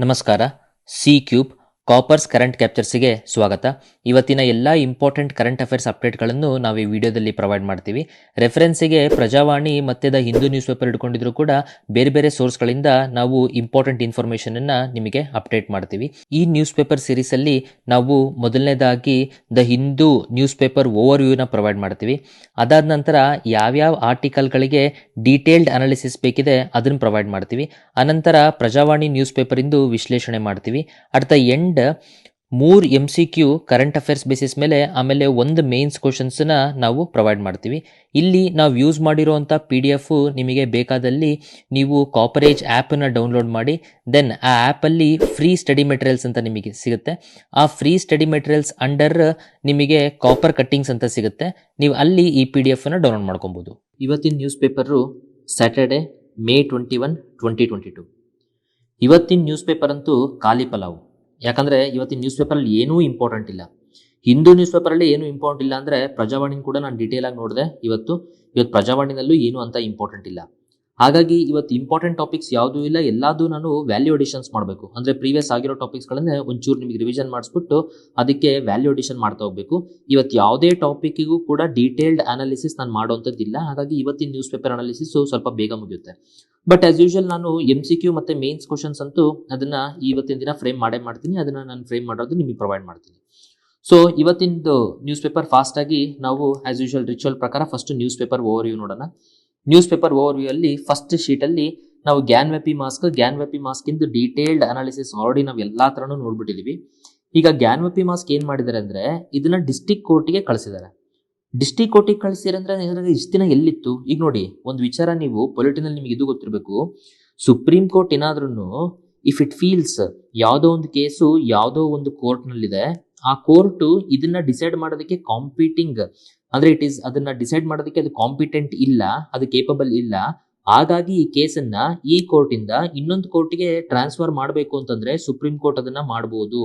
ನಮಸ್ಕಾರ. C cube coppers current ಕ್ಯಾಪ್ಚರ್ಸ್ಗೆ ಸ್ವಾಗತ. ಇವತ್ತಿನ ಎಲ್ಲ ಇಂಪಾರ್ಟೆಂಟ್ ಕರೆಂಟ್ ಅಫೇರ್ಸ್ ಅಪ್ಡೇಟ್ಗಳನ್ನು ನಾವು ಈ ವಿಡಿಯೋದಲ್ಲಿ ಪ್ರೊವೈಡ್ ಮಾಡ್ತೀವಿ. ರೆಫರೆನ್ಸಿಗೆ ಪ್ರಜಾವಾಣಿ ಮತ್ತೆ ದ ಹಿಂದೂ ನ್ಯೂಸ್ ಪೇಪರ್ ಇಟ್ಕೊಂಡಿದ್ರು ಕೂಡ ಬೇರೆ ಬೇರೆ ಸೋರ್ಸ್ಗಳಿಂದ ನಾವು ಇಂಪಾರ್ಟೆಂಟ್ ಇನ್ಫಾರ್ಮೇಷನ್ ಅನ್ನ ನಿಮಗೆ ಅಪ್ಡೇಟ್ ಮಾಡ್ತೀವಿ. ಈ ನ್ಯೂಸ್ ಪೇಪರ್ ಸೀರೀಸ್ ಅಲ್ಲಿ ನಾವು ಮೊದಲನೇದಾಗಿ ದ ಹಿಂದೂ ನ್ಯೂಸ್ ಪೇಪರ್ ಓವರ್ ವ್ಯೂನ ಪ್ರೊವೈಡ್ ಮಾಡ್ತೀವಿ. ಅದಾದ ನಂತರ ಯಾವ್ಯಾವ ಆರ್ಟಿಕಲ್ಗಳಿಗೆ ಡೀಟೇಲ್ಡ್ ಅನಾಲಿಸಿಸ್ ಬೇಕಿದೆ ಅದನ್ನು ಪ್ರೊವೈಡ್ ಮಾಡ್ತೀವಿ. ಅನಂತರ ಪ್ರಜಾವಾಣಿ ನ್ಯೂಸ್ ಪೇಪರ್ ಇಂದು ವಿಶ್ಲೇಷಣೆ ಮಾಡ್ತೀವಿ. At the end 3 MCQ current affairs basis ಮೇಲೆ ಆಮೇಲೆ ಒಂದು ಮೇನ್ಸ್ ಕ್ವಶನ್ಸ್ ನ ನಾವು ಪ್ರೊವೈಡ್ ಮಾಡ್ತೀವಿ. ಇಲ್ಲಿ ನಾವು ಯೂಸ್ ಮಾಡಿರುವಂತ PDF ನಿಮಗೆ ಬೇಕಾದಲ್ಲಿ ನೀವು ಕಾಪರೇಜ್ ಆಪ್ ನ ಡೌನ್ಲೋಡ್ ಮಾಡಿ ದೆನ್ ಆ ಆಪ್ ಅಲ್ಲಿ ಫ್ರೀ ಸ್ಟಡಿ ಮೆಟೀರಿಯಲ್ಸ್ ಅಂತ ನಿಮಗೆ ಸಿಗುತ್ತೆ. ಆ ಫ್ರೀ ಸ್ಟಡಿ ಮೆಟೀರಿಯಲ್ಸ್ ಅಂಡರ್ ನಿಮಗೆ ಕಾಪರ್ ಕಟ್ಟಿಂಗ್ಸ್ ಅಂತ ಸಿಗುತ್ತೆ. ನೀವು ಅಲ್ಲಿ ಈ PDF ನ ಡೌನ್ಲೋಡ್ ಮಾಡ್ಕೊಬಹುದು. ಇವತ್ತಿನ ನ್ಯೂಸ್ ಪೇಪರ್ ಸ್ಯಾಟರ್ಡೆ May 21, 2022. ಇವತ್ತಿನ ನ್ಯೂಸ್ ಪೇಪರ್ ಅಂತೂ ಖಾಲಿ ಪಲಾವು. ಯಾಕಂದ್ರೆ ಇವತ್ತಿನ ನ್ಯೂಸ್ ಪೇಪರಲ್ಲಿ ಏನೂ ಇಂಪಾರ್ಟೆಂಟ್ ಇಲ್ಲ. ಹಿಂದೂ ನ್ಯೂಸ್ ಪೇಪರಲ್ಲಿ ಏನೂ ಇಂಪಾರ್ಟೆಂಟ್ ಇಲ್ಲ ಅಂದ್ರೆ ಪ್ರಜಾವಾಣಿ ಕೂಡ ನಾನು ಡೀಟೇಲ್ ಆಗಿ ನೋಡಿದೆ. ಇವತ್ತು ಪ್ರಜಾವಾಣಿನಲ್ಲೂ ಏನು ಅಂತ ಇಂಪಾರ್ಟೆಂಟ್ ಇಲ್ಲ. ಹಾಗಾಗಿ ಇವತ್ತು ಇಂಪಾರ್ಟೆಂಟ್ ಟಾಪಿಕ್ಸ್ ಯಾವುದೂ ಇಲ್ಲ. ಎಲ್ಲಾದು ನಾನು ವ್ಯಾಲ್ಯೂ ಅಡಿಷನ್ಸ್ ಮಾಡಬೇಕು. ಅಂದ್ರೆ ಪ್ರೀವಿಯಸ್ ಆಗಿರೋ ಟಾಪಿಕ್ಸ್ಗಳನ್ನೇ ಒಂಚೂರು ನಿಮಗೆ ರಿವಿಷನ್ ಮಾಡಿಸ್ಬಿಟ್ಟು ಅದಕ್ಕೆ ವ್ಯಾಲ್ಯೂ ಅಡಿಷನ್ ಮಾಡ್ತಾ ಹೋಗ್ಬೇಕು. ಇವತ್ತು ಯಾವುದೇ ಟಾಪಿಕ್ಗೂ ಕೂಡ ಡೀಟೇಲ್ಡ್ ಅನಾಲಿಸಿಸ್ ನಾನು ಮಾಡೋಂಥದ್ದಿಲ್ಲ. ಹಾಗಾಗಿ ಇವತ್ತಿನ ನ್ಯೂಸ್ ಪೇಪರ್ ಅನಾಲಿಸಿಸ್ ಸ್ವಲ್ಪ ಬೇಗ ಮುಗಿಯುತ್ತೆ. ಬಟ್ ಆಸ್ ಯೂಶುವಲ್ ನಾನು MCQ ಮತ್ತೆ ಮೇನ್ಸ್ ಕ್ವಶನ್ಸ್ ಅಂತೂ ಅದನ್ನ ಇವತ್ತಿನ ದಿನ ಫ್ರೇಮ್ ಮಾಡ್ತೀನಿ. ಅದನ್ನ ನಾನು ಫ್ರೇಮ್ ಮಾಡೋದು ನಿಮಗೆ ಪ್ರೊವೈಡ್ ಮಾಡ್ತೀನಿ. ಸೊ ಇವತ್ತಿನ ನ್ಯೂಸ್ ಪೇಪರ್ ಫಾಸ್ಟ್ ಆಗಿ ನಾವು ಆಸ್ ಯೂಶುವಲ್ ರಿಚುವಲ್ ಪ್ರಕಾರ first news paper over view ನೋಡೋಣ. ನ್ಯೂಸ್ ಪೇಪರ್ ಓವರ್ ವ್ಯೂ ಅಲ್ಲಿ ಫಸ್ಟ್ ಶೀಟ್ ಅಲ್ಲಿ ನಾವು ಗ್ಯಾನ್ವ್ಯಾಪಿ ಮಾಸ್ಕ್ ಇಂದು ಡೀಟೇಲ್ಡ್ ಅನಾಲಿಸಿಸ್ ಆಲ್ರೆಡಿ ನಾವು ಎಲ್ಲಾ ತರನು ನೋಡ್ಬಿಟ್ಟಿದೀವಿ. ಈಗ ಗ್ಯಾನ್ವ್ಯಾಪಿ ಮಾಸ್ಕ್ ಏನ್ ಮಾಡಿದ್ದಾರೆ ಅಂದ್ರೆ ಇದನ್ನ ಡಿಸ್ಟ್ರಿಕ್ಟ್ ಕೋರ್ಟ್ಗೆ ಕಳಿಸಿದ್ದಾರೆ. ಡಿಸ್ಟ್ರಿಕ್ಟ್ ಕೋರ್ಟಿಗೆ ಕಳಿಸಿರಂದ್ರೆ ಇಷ್ಟು ದಿನ ಎಲ್ಲಿತ್ತು? ಈಗ ನೋಡಿ, ಒಂದು ವಿಚಾರ ನೀವು ಪೊಲಿಟಿನಲ್ಲಿ ನಿಮಗೆ ಇದು ಗೊತ್ತಿರಬೇಕು. ಸುಪ್ರೀಂ ಕೋರ್ಟ್ ಏನಾದ್ರೂ ಇಫ್ ಇಟ್ ಫೀಲ್ಸ್ ಯಾವುದೋ ಒಂದು ಕೇಸು ಯಾವುದೋ ಒಂದು ಕೋರ್ಟ್ ನಲ್ಲಿದೆ, ಆ ಕೋರ್ಟ್ ಇದನ್ನ ಡಿಸೈಡ್ ಮಾಡೋದಕ್ಕೆ ಕಾಂಪಿಟಿಂಗ್ ಅಂದ್ರೆ ಅದನ್ನ ಡಿಸೈಡ್ ಮಾಡೋದಕ್ಕೆ ಅದು ಕಾಂಪಿಟೆಂಟ್ ಇಲ್ಲ, ಅದು ಕೇಪಬಲ್ ಇಲ್ಲ. ಹಾಗಾಗಿ ಈ ಕೇಸನ್ನ ಈ ಕೋರ್ಟ್ ಇಂದ ಇನ್ನೊಂದು ಕೋರ್ಟ್ಗೆ ಟ್ರಾನ್ಸ್ಫರ್ ಮಾಡಬೇಕು ಅಂತಂದ್ರೆ ಸುಪ್ರೀಂ ಕೋರ್ಟ್ ಅದನ್ನ ಮಾಡಬಹುದು.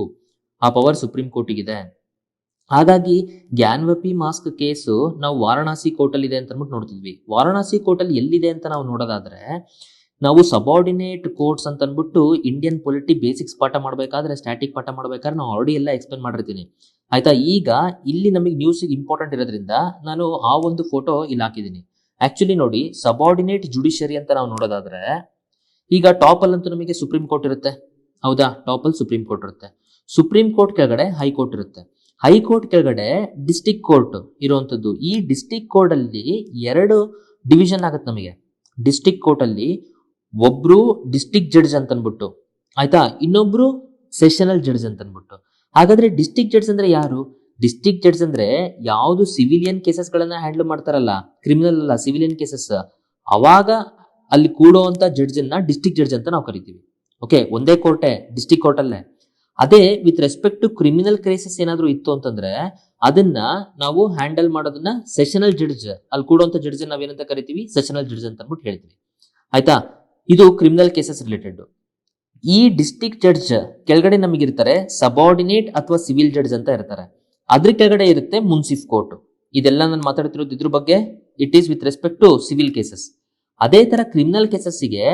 ಆ ಪವರ್ ಸುಪ್ರೀಂ ಕೋರ್ಟಿಗಿದೆ. ಹಾಗಾಗಿ ಗ್ಯಾನ್ವ್ಯಾಪಿ ಮಾಸ್ಕ್ ಕೇಸು ನಾವು ವಾರಣಾಸಿ ಕೋರ್ಟ್ ಅಲ್ಲಿ ಇದೆ ಅಂತ ಅಂದ್ಬಿಟ್ಟು ನೋಡ್ತಿದ್ವಿ. ವಾರಣಾಸಿ ಕೋರ್ಟ್ ಅಲ್ಲಿ ಎಲ್ಲಿದೆ ಅಂತ ನಾವು ನೋಡೋದಾದ್ರೆ ನಾವು ಸಬಾರ್ಡಿನೇಟ್ ಕೋರ್ಟ್ಸ್ ಅಂತ ಅಂದ್ಬಿಟ್ಟು ಇಂಡಿಯನ್ ಪೊಲಿಟಿ ಬೇಸಿಕ್ಸ್ ಪಾಠ ಮಾಡಬೇಕಾದ್ರೆ ಸ್ಟ್ಯಾಟಿಕ್ ಪಾಠ ಮಾಡಬೇಕಾದ್ರೆ ನಾವು ಆಲ್ರೆಡಿ ಎಲ್ಲ ಎಕ್ಸ್ಪ್ಲೇನ್ ಮಾಡಿರ್ತೀನಿ, ಆಯ್ತಾ. ಈಗ ಇಲ್ಲಿ ನಮಗೆ ನ್ಯೂಸ್ ಇಂಪಾರ್ಟೆಂಟ್ ಇರೋದ್ರಿಂದ ನಾನು ಆ ಒಂದು ಫೋಟೋ ಇಲ್ಲಿ ಹಾಕಿದ್ದೀನಿ. ಆಕ್ಚುಲಿ ನೋಡಿ, ಸಬಾರ್ಡಿನೇಟ್ ಜುಡಿಷಿಯರಿ ಅಂತ ನಾವು ನೋಡೋದಾದ್ರೆ ಈಗ ಟಾಪ್ ಅಲ್ಲಂತೂ ನಮಗೆ ಸುಪ್ರೀಂ ಕೋರ್ಟ್ ಇರುತ್ತೆ, ಹೌದಾ. ಟಾಪ್ ಅಲ್ಲಿ ಸುಪ್ರೀಂ ಕೋರ್ಟ್ ಇರುತ್ತೆ. ಸುಪ್ರೀಂ ಕೋರ್ಟ್ ಕೆಳಗಡೆ ಹೈಕೋರ್ಟ್ ಇರುತ್ತೆ. ಹೈಕೋರ್ಟ್ ಕೆಳಗಡೆ ಡಿಸ್ಟ್ರಿಕ್ಟ್ ಕೋರ್ಟ್ ಇರುವಂತದ್ದು. ಈ ಡಿಸ್ಟ್ರಿಕ್ಟ್ ಕೋರ್ಟ್ ಅಲ್ಲಿ 2 ಡಿವಿಷನ್ ಆಗುತ್ತೆ ನಮಗೆ. ಡಿಸ್ಟ್ರಿಕ್ಟ್ ಕೋರ್ಟ್ ಅಲ್ಲಿ ಒಬ್ರು ಡಿಸ್ಟ್ರಿಕ್ಟ್ ಜಡ್ಜ್ ಅಂತ ಅನ್ಬಿಟ್ಟು, ಆಯ್ತಾ, ಇನ್ನೊಬ್ರು ಸೆಷನಲ್ ಜಡ್ಜ್ ಅಂತ ಅನ್ಬಿಟ್ಟು. ಹಾಗಾದ್ರೆ ಡಿಸ್ಟ್ರಿಕ್ಟ್ ಜಡ್ಜ್ ಅಂದ್ರೆ ಯಾರು? ಡಿಸ್ಟ್ರಿಕ್ಟ್ ಜಡ್ಜ್ ಅಂದ್ರೆ ಯಾವ್ದು ಸಿವಿಲಿಯನ್ ಕೇಸಸ್ ಗಳನ್ನ ಹ್ಯಾಂಡಲ್ ಮಾಡ್ತಾರಲ್ಲ, ಕ್ರಿಮಿನಲ್ ಅಲ್ಲ, ಸಿವಿಲಿಯನ್ ಕೇಸಸ್, ಅವಾಗ ಅಲ್ಲಿ ಕೂಡುವಂತ ಜಡ್ಜ್ ಅನ್ನ ಡಿಸ್ಟ್ರಿಕ್ಟ್ ಜಡ್ಜ್ ಅಂತ ನಾವು ಕರಿತೀವಿ. ಓಕೆ, ಒಂದೇ ಕೋರ್ಟೇ, ಡಿಸ್ಟ್ರಿಕ್ಟ್ ಕೋರ್ಟ್ ಅಲ್ಲೇ. ಅದೇ with respect to criminal cases ಏನಾದ್ರು ಇತ್ತು ಅಂತಂದ್ರೆ ಅದನ್ನ ನಾವು ಹ್ಯಾಂಡಲ್ ಮಾಡೋದನ್ನ ಸೆಷನಲ್ ಜಡ್ಜ್, ಅಲ್ಲಿ ಕೂಡುವಂತ ಜಡ್ಜ್ ನಾವೇನಂತ ಕರಿತೀವಿ? ಸೆಷನಲ್ ಜಡ್ಜ್ ಅಂತ ಅಂದ್ಬಿಟ್ಟು ಹೇಳ್ತೀವಿ, ಆಯ್ತಾ. ಇದು ಕ್ರಿಮಿನಲ್ ಕೇಸಸ್ ರಿಲೇಟೆಡ್. ಈ ಡಿಸ್ಟ್ರಿಕ್ಟ್ ಜಡ್ಜ್ ಕೆಳಗಡೆ ನಮಗಿರ್ತಾರೆ ಸಬಾರ್ಡಿನೇಟ್ ಅಥವಾ ಸಿವಿಲ್ ಜಡ್ಜ್ ಅಂತ ಇರ್ತಾರೆ. ಅದ್ರ ಕೆಳಗಡೆ ಇರುತ್ತೆ ಮುನ್ಸಿಫ್ ಕೋರ್ಟ್. ಇದೆಲ್ಲ ನಾನು ಮಾತಾಡ್ತಿರೋದು ಇದ್ರ ಬಗ್ಗೆ. It is with respect to civil cases. ಅದೇ ತರ ಕ್ರಿಮಿನಲ್ ಕೇಸಸ್ಗೆ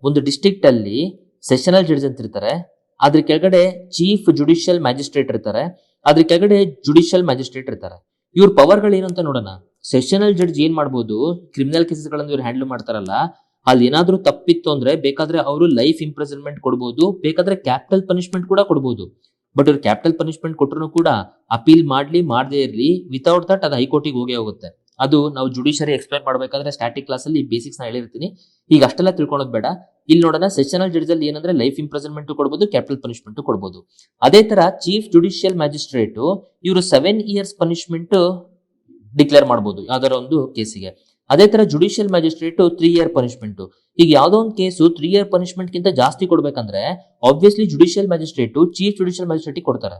ಒಂದು ಡಿಸ್ಟ್ರಿಕ್ಟ್ ಅಲ್ಲಿ ಸೆಷನಲ್ ಜಡ್ಜ್ ಅಂತ ಇರ್ತಾರೆ. ಅದ್ರ ಕೆಳಗಡೆ ಚೀಫ್ ಜುಡಿಷಿಯಲ್ ಮ್ಯಾಜಿಸ್ಟ್ರೇಟ್ ಇರ್ತಾರೆ. ಅದ್ರ ಕೆಳಗಡೆ ಜುಡಿಷಿಯಲ್ ಮ್ಯಾಜಿಸ್ಟ್ರೇಟ್ ಇರ್ತಾರೆ. ಇವ್ರ ಪವರ್ಗಳು ಏನು ಅಂತ ನೋಡೋಣ. ಸೆಷನಲ್ ಜಡ್ಜ್ ಏನ್ ಮಾಡ್ಬೋದು? ಕ್ರಿಮಿನಲ್ ಕೇಸಸ್ ಗಳನ್ನ ಇವ್ರು ಹ್ಯಾಂಡಲ್ ಮಾಡ್ತಾರಲ್ಲ, ಅಲ್ಲಿ ಏನಾದ್ರೂ ತಪ್ಪಿತ್ತು ಅಂದ್ರೆ ಬೇಕಾದ್ರೆ ಅವರು ಲೈಫ್ ಇಂಪ್ರಿಸನ್ಮೆಂಟ್ ಕೊಡ್ಬೋದು, ಬೇಕಾದ್ರೆ ಕ್ಯಾಪಿಟಲ್ ಪನಿಷ್ಮೆಂಟ್ ಕೂಡ ಕೊಡ್ಬೋದು. ಬಟ್ ಇವ್ರು ಕ್ಯಾಪಿಟಲ್ ಪನಿಷ್ಮೆಂಟ್ ಕೊಟ್ಟರು ಕೂಡ ಅಪೀಲ್ ಮಾಡದೇ ಇರ್ಲಿ, ವಿತೌಟ್ ದಟ್ ಅದು ಹೈಕೋರ್ಟಿಗೆ ಹೋಗುತ್ತೆ. ಅದು ನಾವು ಜುಡಿಷಿಯರಿ ಎಕ್ಸ್ಪ್ಲೈನ್ ಮಾಡಬೇಕಾದ್ರೆ ಸ್ಟ್ಯಾಟಿಕ್ ಕ್ಲಾಸ್ ಅಲ್ಲಿ ಬೇಸಿಕ್ಸ್ ನ ಹೇಳಿರ್ತೀನಿ. ಈಗ ಅಷ್ಟೆಲ್ಲ ತಿಳ್ಕೊಳೋದು ಬೇಡ. ಇಲ್ಲಿ ನೋಡೋಣ, ಸೆಷನಲ್ ಜಡ್ಜ್ ಅಲ್ಲಿ ಏನಂದ್ರೆ ಲೈಫ್ ಇಂಪ್ರಿಸನ್ಮೆಂಟ್ ಕೊಡಬಹುದು, ಕ್ಯಾಪಿಟಲ್ ಪನಿಷ್ಮೆಂಟ್ ಕೊಡಬಹುದು. ಅದೇ ತರ ಚೀಫ್ ಜುಡಿಷಿಯಲ್ ಮ್ಯಾಜಿಸ್ಟ್ರೇಟ್ ಇವರು 7 years ಪನಿಷ್ಮೆಂಟ್ ಡಿಕ್ಲೇರ್ ಮಾಡಬಹುದು ಯಾವ್ದಾರ ಒಂದು ಕೇಸಿಗೆ. ಅದೇ ತರ ಜುಡಿಷಿಯಲ್ ಮ್ಯಾಜಿಸ್ಟ್ರೇಟ್ 3 year ಪನಿಷ್ಮೆಂಟ್. ಈಗ ಯಾವ್ದೋ ಒಂದು ಕೇಸು 3 year ಪನಿಷ್ಮೆಂಟ್ ಗಿಂತ ಜಾಸ್ತಿ ಕೊಡ್ಬೇಕಂದ್ರೆ obviously judicial magistrate chief judicial magistrate ಕೊಡ್ತಾರೆ.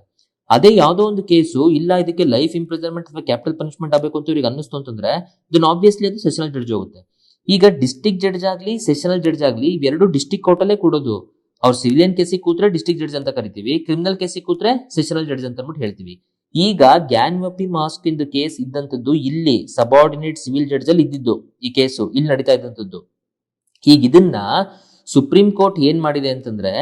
ಅದೇ ಯಾವ್ದೋ ಒಂದು ಕೇಸು ಇಲ್ಲ ಇದಕ್ಕೆ ಲೈಫ್ ಇಂಪ್ರಿಸನ್ಮೆಂಟ್ ಅಥವಾ ಕ್ಯಾಪಿಟಲ್ ಪನಿಷ್ಮೆಂಟ್ ಆಗಬೇಕು ಅಂತ ಇವ್ರಿಗೆ ಅನ್ನಿಸ್ತು ಅಂತಂದ್ರೆ ದೆನ್ ಆಬ್ವಿಯಸ್ಲಿ ಅದು ಸೆಷನಲ್ ಜಡ್ಜ್ ಹೋಗುತ್ತೆ. ಈಗ ಡಿಸ್ಟ್ರಿಕ್ಟ್ ಜಡ್ಜ್ ಆಗ್ಲಿ ಸೆಷನಲ್ ಜಡ್ಜ್ ಆಗ್ಲಿ ಇವೆರಡು ಡಿಸ್ಟ್ರಿಕ್ಟ್ ಕೋರ್ಟ್ ಅಲ್ಲೇ ಕೂಡೋದು. ಅವ್ರು ಸಿವಿಲಿಯನ್ ಕೇಸಿಗೆ ಕೂತ್ರೆ ಡಿಸ್ಟ್ರಿಕ್ಟ್ ಜಡ್ಜ್ ಅಂತ ಕರಿತೀವಿ, ಕ್ರಿಮಿನಲ್ ಕೇಸಿಗೆ ಕೂತ್ರೆ ಸೆಷನಲ್ ಜಡ್ಜ್ ಅಂತ ಅಂದ್ಬಿಟ್ಟು ಹೇಳ್ತೀವಿ. ಈಗ ಗ್ಯಾನ್ವ್ಯಾಪಿ ಮಾಸ್ಕ್ ಇಂದು ಕೇಸ್ ಇದ್ದಂತದ್ದು ಇಲ್ಲಿ ಸಬಾರ್ಡಿನೇಟ್ ಸಿವಿಲ್ ಜಡ್ಜ್ ಅಲ್ಲಿ ಇದ್ದಿದ್ದು ಈ ಕೇಸು ಇಲ್ಲಿ ನಡೀತಾ ಇದ್ದಂತದ್ದು. ಈಗ ಇದನ್ನ ಸುಪ್ರೀಂ ಕೋರ್ಟ್ ಏನ್ ಮಾಡಿದೆ ಅಂತಂದ್ರೆ,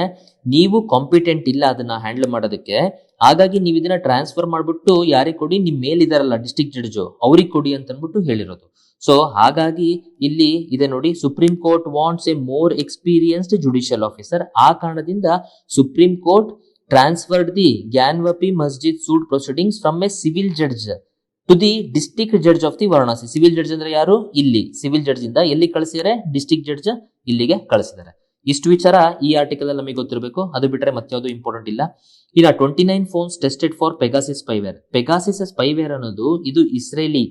ನೀವು ಕಾಂಪಿಟೆಂಟ್ ಇಲ್ಲ ಅದನ್ನ ಹ್ಯಾಂಡಲ್ ಮಾಡೋದಕ್ಕೆ, ಹಾಗಾಗಿ ನೀವು ಇದನ್ನ ಟ್ರಾನ್ಸ್ಫರ್ ಮಾಡ್ಬಿಟ್ಟು ಯಾರಿಗೆ ಕೊಡಿ, ನಿಮ್ ಮೇಲಿದಾರಲ್ಲ ಡಿಸ್ಟ್ರಿಕ್ಟ್ ಜಡ್ಜ್ ಅವ್ರಿಗೆ ಕೊಡಿ ಅಂತ ಅನ್ಬಿಟ್ಟು ಹೇಳಿರೋದು. ಸೊ ಹಾಗಾಗಿ ಇಲ್ಲಿ ಇದೆ ನೋಡಿ, Supreme Court wants a more experienced judicial officer. ಆ ಕಾರಣದಿಂದ Supreme Court transferred the Gyanvapi Masjid suit proceedings from a civil judge to the district judge of the Varanasi. Civil judge ಅಂದ್ರೆ ಯಾರು? ಇಲ್ಲಿ ಸಿವಿಲ್ ಜಡ್ಜ್ ಇಂದ ಎಲ್ಲಿ ಕಳಿಸಿದರೆ ಡಿಸ್ಟ್ರಿಕ್ಟ್ ಜಡ್ಜ್ ಇಲ್ಲಿಗೆ ಕಳಿಸಿದ್ದಾರೆ. ಇಷ್ಟು ವಿಚಾರ ಈ ಆರ್ಟಿಕಲ್ ಅಲ್ಲಿ ನಮಗೆ ಗೊತ್ತಿರಬೇಕು. ಅದು ಬಿಟ್ಟರೆ ಮತ್ಯಾವುದು ಇಂಪಾರ್ಟೆಂಟ್ ಇಲ್ಲ. ಈಗ 29 phones tested for Pegasus spyware. Pegasus spyware ಅನ್ನೋದು ಇದು ಇಸ್ರೇಲಿನಲ್ಲಿ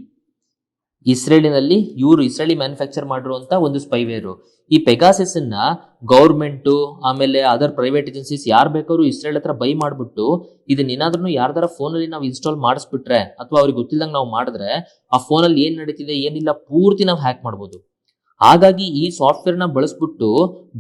ಇಸ್ರೇಲಿ ಮ್ಯಾನುಫ್ಯಾಕ್ಚರ್ ಮಾಡಿರುವಂತ ಒಂದು ಸ್ಪೈವೇರು. ಈ ಪೆಗಾಸಿಸ್ ಅನ್ನ ಗೌರ್ಮೆಂಟ್ ಆಮೇಲೆ ಅದರ್ ಪ್ರೈವೇಟ್ ಏಜೆನ್ಸೀಸ್ ಯಾರು ಬೇಕಾದ್ರೂ ಇಸ್ರೇಲ್ ಹತ್ರ ಬೈ ಮಾಡ್ಬಿಟ್ಟು ಇದನ್ನೇನಾದ್ರೂ ಯಾರ್ದಾರ ಫೋನ್ ಅಲ್ಲಿ ನಾವು ಇನ್ಸ್ಟಾಲ್ ಮಾಡಿಸ್ಬಿಟ್ರೆ ಅಥವಾ ಅವ್ರಿಗೆ ಗೊತ್ತಿಲ್ಲದಂಗೆ ನಾವು ಮಾಡಿದ್ರೆ ಆ ಫೋನ್ ಅಲ್ಲಿ ಏನ್ ನಡೀತಿದೆ ಏನಿಲ್ಲ ಪೂರ್ತಿ ನಾವು ಹ್ಯಾಕ್ ಮಾಡ್ಬೋದು. ಹಾಗಾಗಿ ಈ ಸಾಫ್ಟ್ವೇರ್ ನ ಬಳಸ್ಬಿಟ್ಟು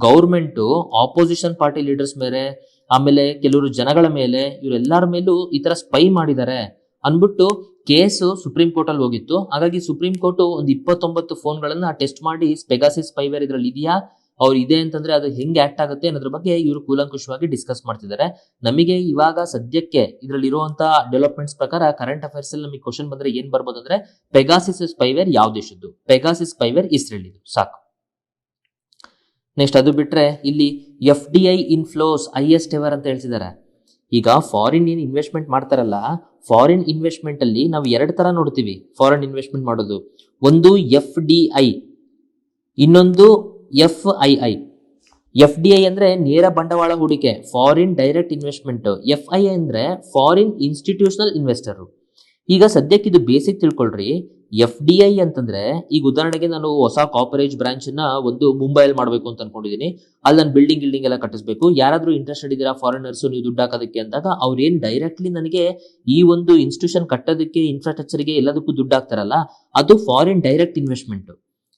ಗೌರ್ಮೆಂಟ್ ಆಪೋಸಿಷನ್ ಪಾರ್ಟಿ ಲೀಡರ್ಸ್ ಮೇಲೆ ಆಮೇಲೆ ಕೆಲವರು ಜನಗಳ ಮೇಲೆ ಇವರೆಲ್ಲರ ಮೇಲೂ ಈ ತರ ಸ್ಪೈ ಮಾಡಿದ್ದಾರೆ ಅನ್ಬಿಟ್ಟು ಕೇಸು ಸುಪ್ರೀಂ ಕೋರ್ಟ್ ಅಲ್ಲಿ ಹೋಗಿತ್ತು. ಹಾಗಾಗಿ ಸುಪ್ರೀಂ ಕೋರ್ಟ್ ಒಂದು 29 ಫೋನ್ಗಳನ್ನ ಟೆಸ್ಟ್ ಮಾಡಿ ಪೆಗಾಸಿಸ್ ಸ್ಪೈವೇರ್ ಇದ್ರಲ್ಲಿ ಇದೆಯಾ, ಅವ್ರು ಇದೆ ಅಂತಂದ್ರೆ ಅದು ಹೆಂಗೆ ಆಕ್ಟ್ ಆಗುತ್ತೆ ಅನ್ನೋದ್ರ ಬಗ್ಗೆ ಇವರು ಕೂಲಂಕುಷವಾಗಿ ಡಿಸ್ಕಸ್ ಮಾಡ್ತಿದ್ದಾರೆ. ನಮಗೆ ಇವಾಗ ಸದ್ಯಕ್ಕೆ ಇದರಲ್ಲಿ ಇರುವಂತಹ ಡೆವಲಪ್ಮೆಂಟ್ಸ್ ಪ್ರಕಾರ ಕರೆಂಟ್ ಅಫೇರ್ಸ್ ಅಲ್ಲಿ ನಮಗೆ ಕ್ವಶನ್ ಬಂದ್ರೆ ಏನ್ ಬರ್ಬೋದು ಅಂದ್ರೆ, ಪೆಗಾಸಿಸ್ ಸ್ಪೈವೇರ್ ಯಾವ ದೇಶದ್ದು? ಪೆಗಾಸಿಸ್ ಸ್ಪೈವೇರ್ ಇಸ್ರೇಲ್ ಇದು, ಸಾಕು. ನೆಕ್ಸ್ಟ್ ಅದು ಬಿಟ್ರೆ ಇಲ್ಲಿ FDI ಇನ್ಫ್ಲೋಸ್ ಹೈಯೆಸ್ಟ್ ಎವರ್ ಅಂತ ಹೇಳ್ತಿದ್ದಾರೆ. ಈಗ ಫಾರಿನ್ ಏನ್ ಇನ್ವೆಸ್ಟ್ಮೆಂಟ್ ಮಾಡ್ತಾರಲ್ಲ, ಫಾರಿನ್ ಇನ್ವೆಸ್ಟ್ಮೆಂಟ್ ಅಲ್ಲಿ ನಾವು 2 ತರ ನೋಡ್ತೀವಿ ಫಾರಿನ್ ಇನ್ವೆಸ್ಟ್ಮೆಂಟ್ ಮಾಡೋದು. ಒಂದು FDI, ಇನ್ನೊಂದು FII. FDI ಅಂದ್ರೆ ನೇರ ಬಂಡವಾಳ ಹೂಡಿಕೆ, ಫಾರಿನ್ ಡೈರೆಕ್ಟ್ ಇನ್ವೆಸ್ಟ್ಮೆಂಟ್. FII ಅಂದ್ರೆ ಫಾರಿನ್ ಇನ್ಸ್ಟಿಟ್ಯೂಷನಲ್ ಇನ್ವೆಸ್ಟರ್. ಈಗ ಸದ್ಯಕ್ಕೆ ಇದು ಬೇಸಿಕ್ ತಿಳ್ಕೊಳ್ರಿ. FDI ಅಂತಂದ್ರೆ, ಈಗ ಉದಾಹರಣೆಗೆ ನಾನು ಹೊಸ ಕಾಪರೇಜ್ ಬ್ರಾಂಚ್ ನ ಒಂದು ಮುಂಬೈಯಲ್ಲಿ ಮಾಡಬೇಕು ಅಂತ ಅನ್ಕೊಂಡಿದೀನಿ. ಅಲ್ಲಿ ನಾನು ಬಿಲ್ಡಿಂಗ್ ಎಲ್ಲ ಕಟ್ಟಿಸ್ಬೇಕು. ಯಾರಾದ್ರೂ ಇಂಟ್ರೆಸ್ಟೆಡ್ ಇದ್ದೀರಾ ಫಾರಿನರ್ಸ್ ನೀವು ದುಡ್ಡು ಹಾಕೋದಕ್ಕೆ ಅಂದಾಗ ಅವ್ರು ಏನ್ ಡೈರೆಕ್ಟ್ಲಿ ನನಗೆ ಈ ಒಂದು ಇನ್ಸ್ಟಿಟ್ಯೂಷನ್ ಕಟ್ಟೋದಕ್ಕೆ ಇನ್ಫ್ರಾಸ್ಟ್ರಕ್ಚರ್ಗೆ ಎಲ್ಲದಕ್ಕೂ ದುಡ್ಡು ಹಾಕ್ತಾರಲ್ಲ, ಅದು ಫಾರಿನ್ ಡೈರೆಕ್ಟ್ ಇನ್ವೆಸ್ಟ್ಮೆಂಟ್.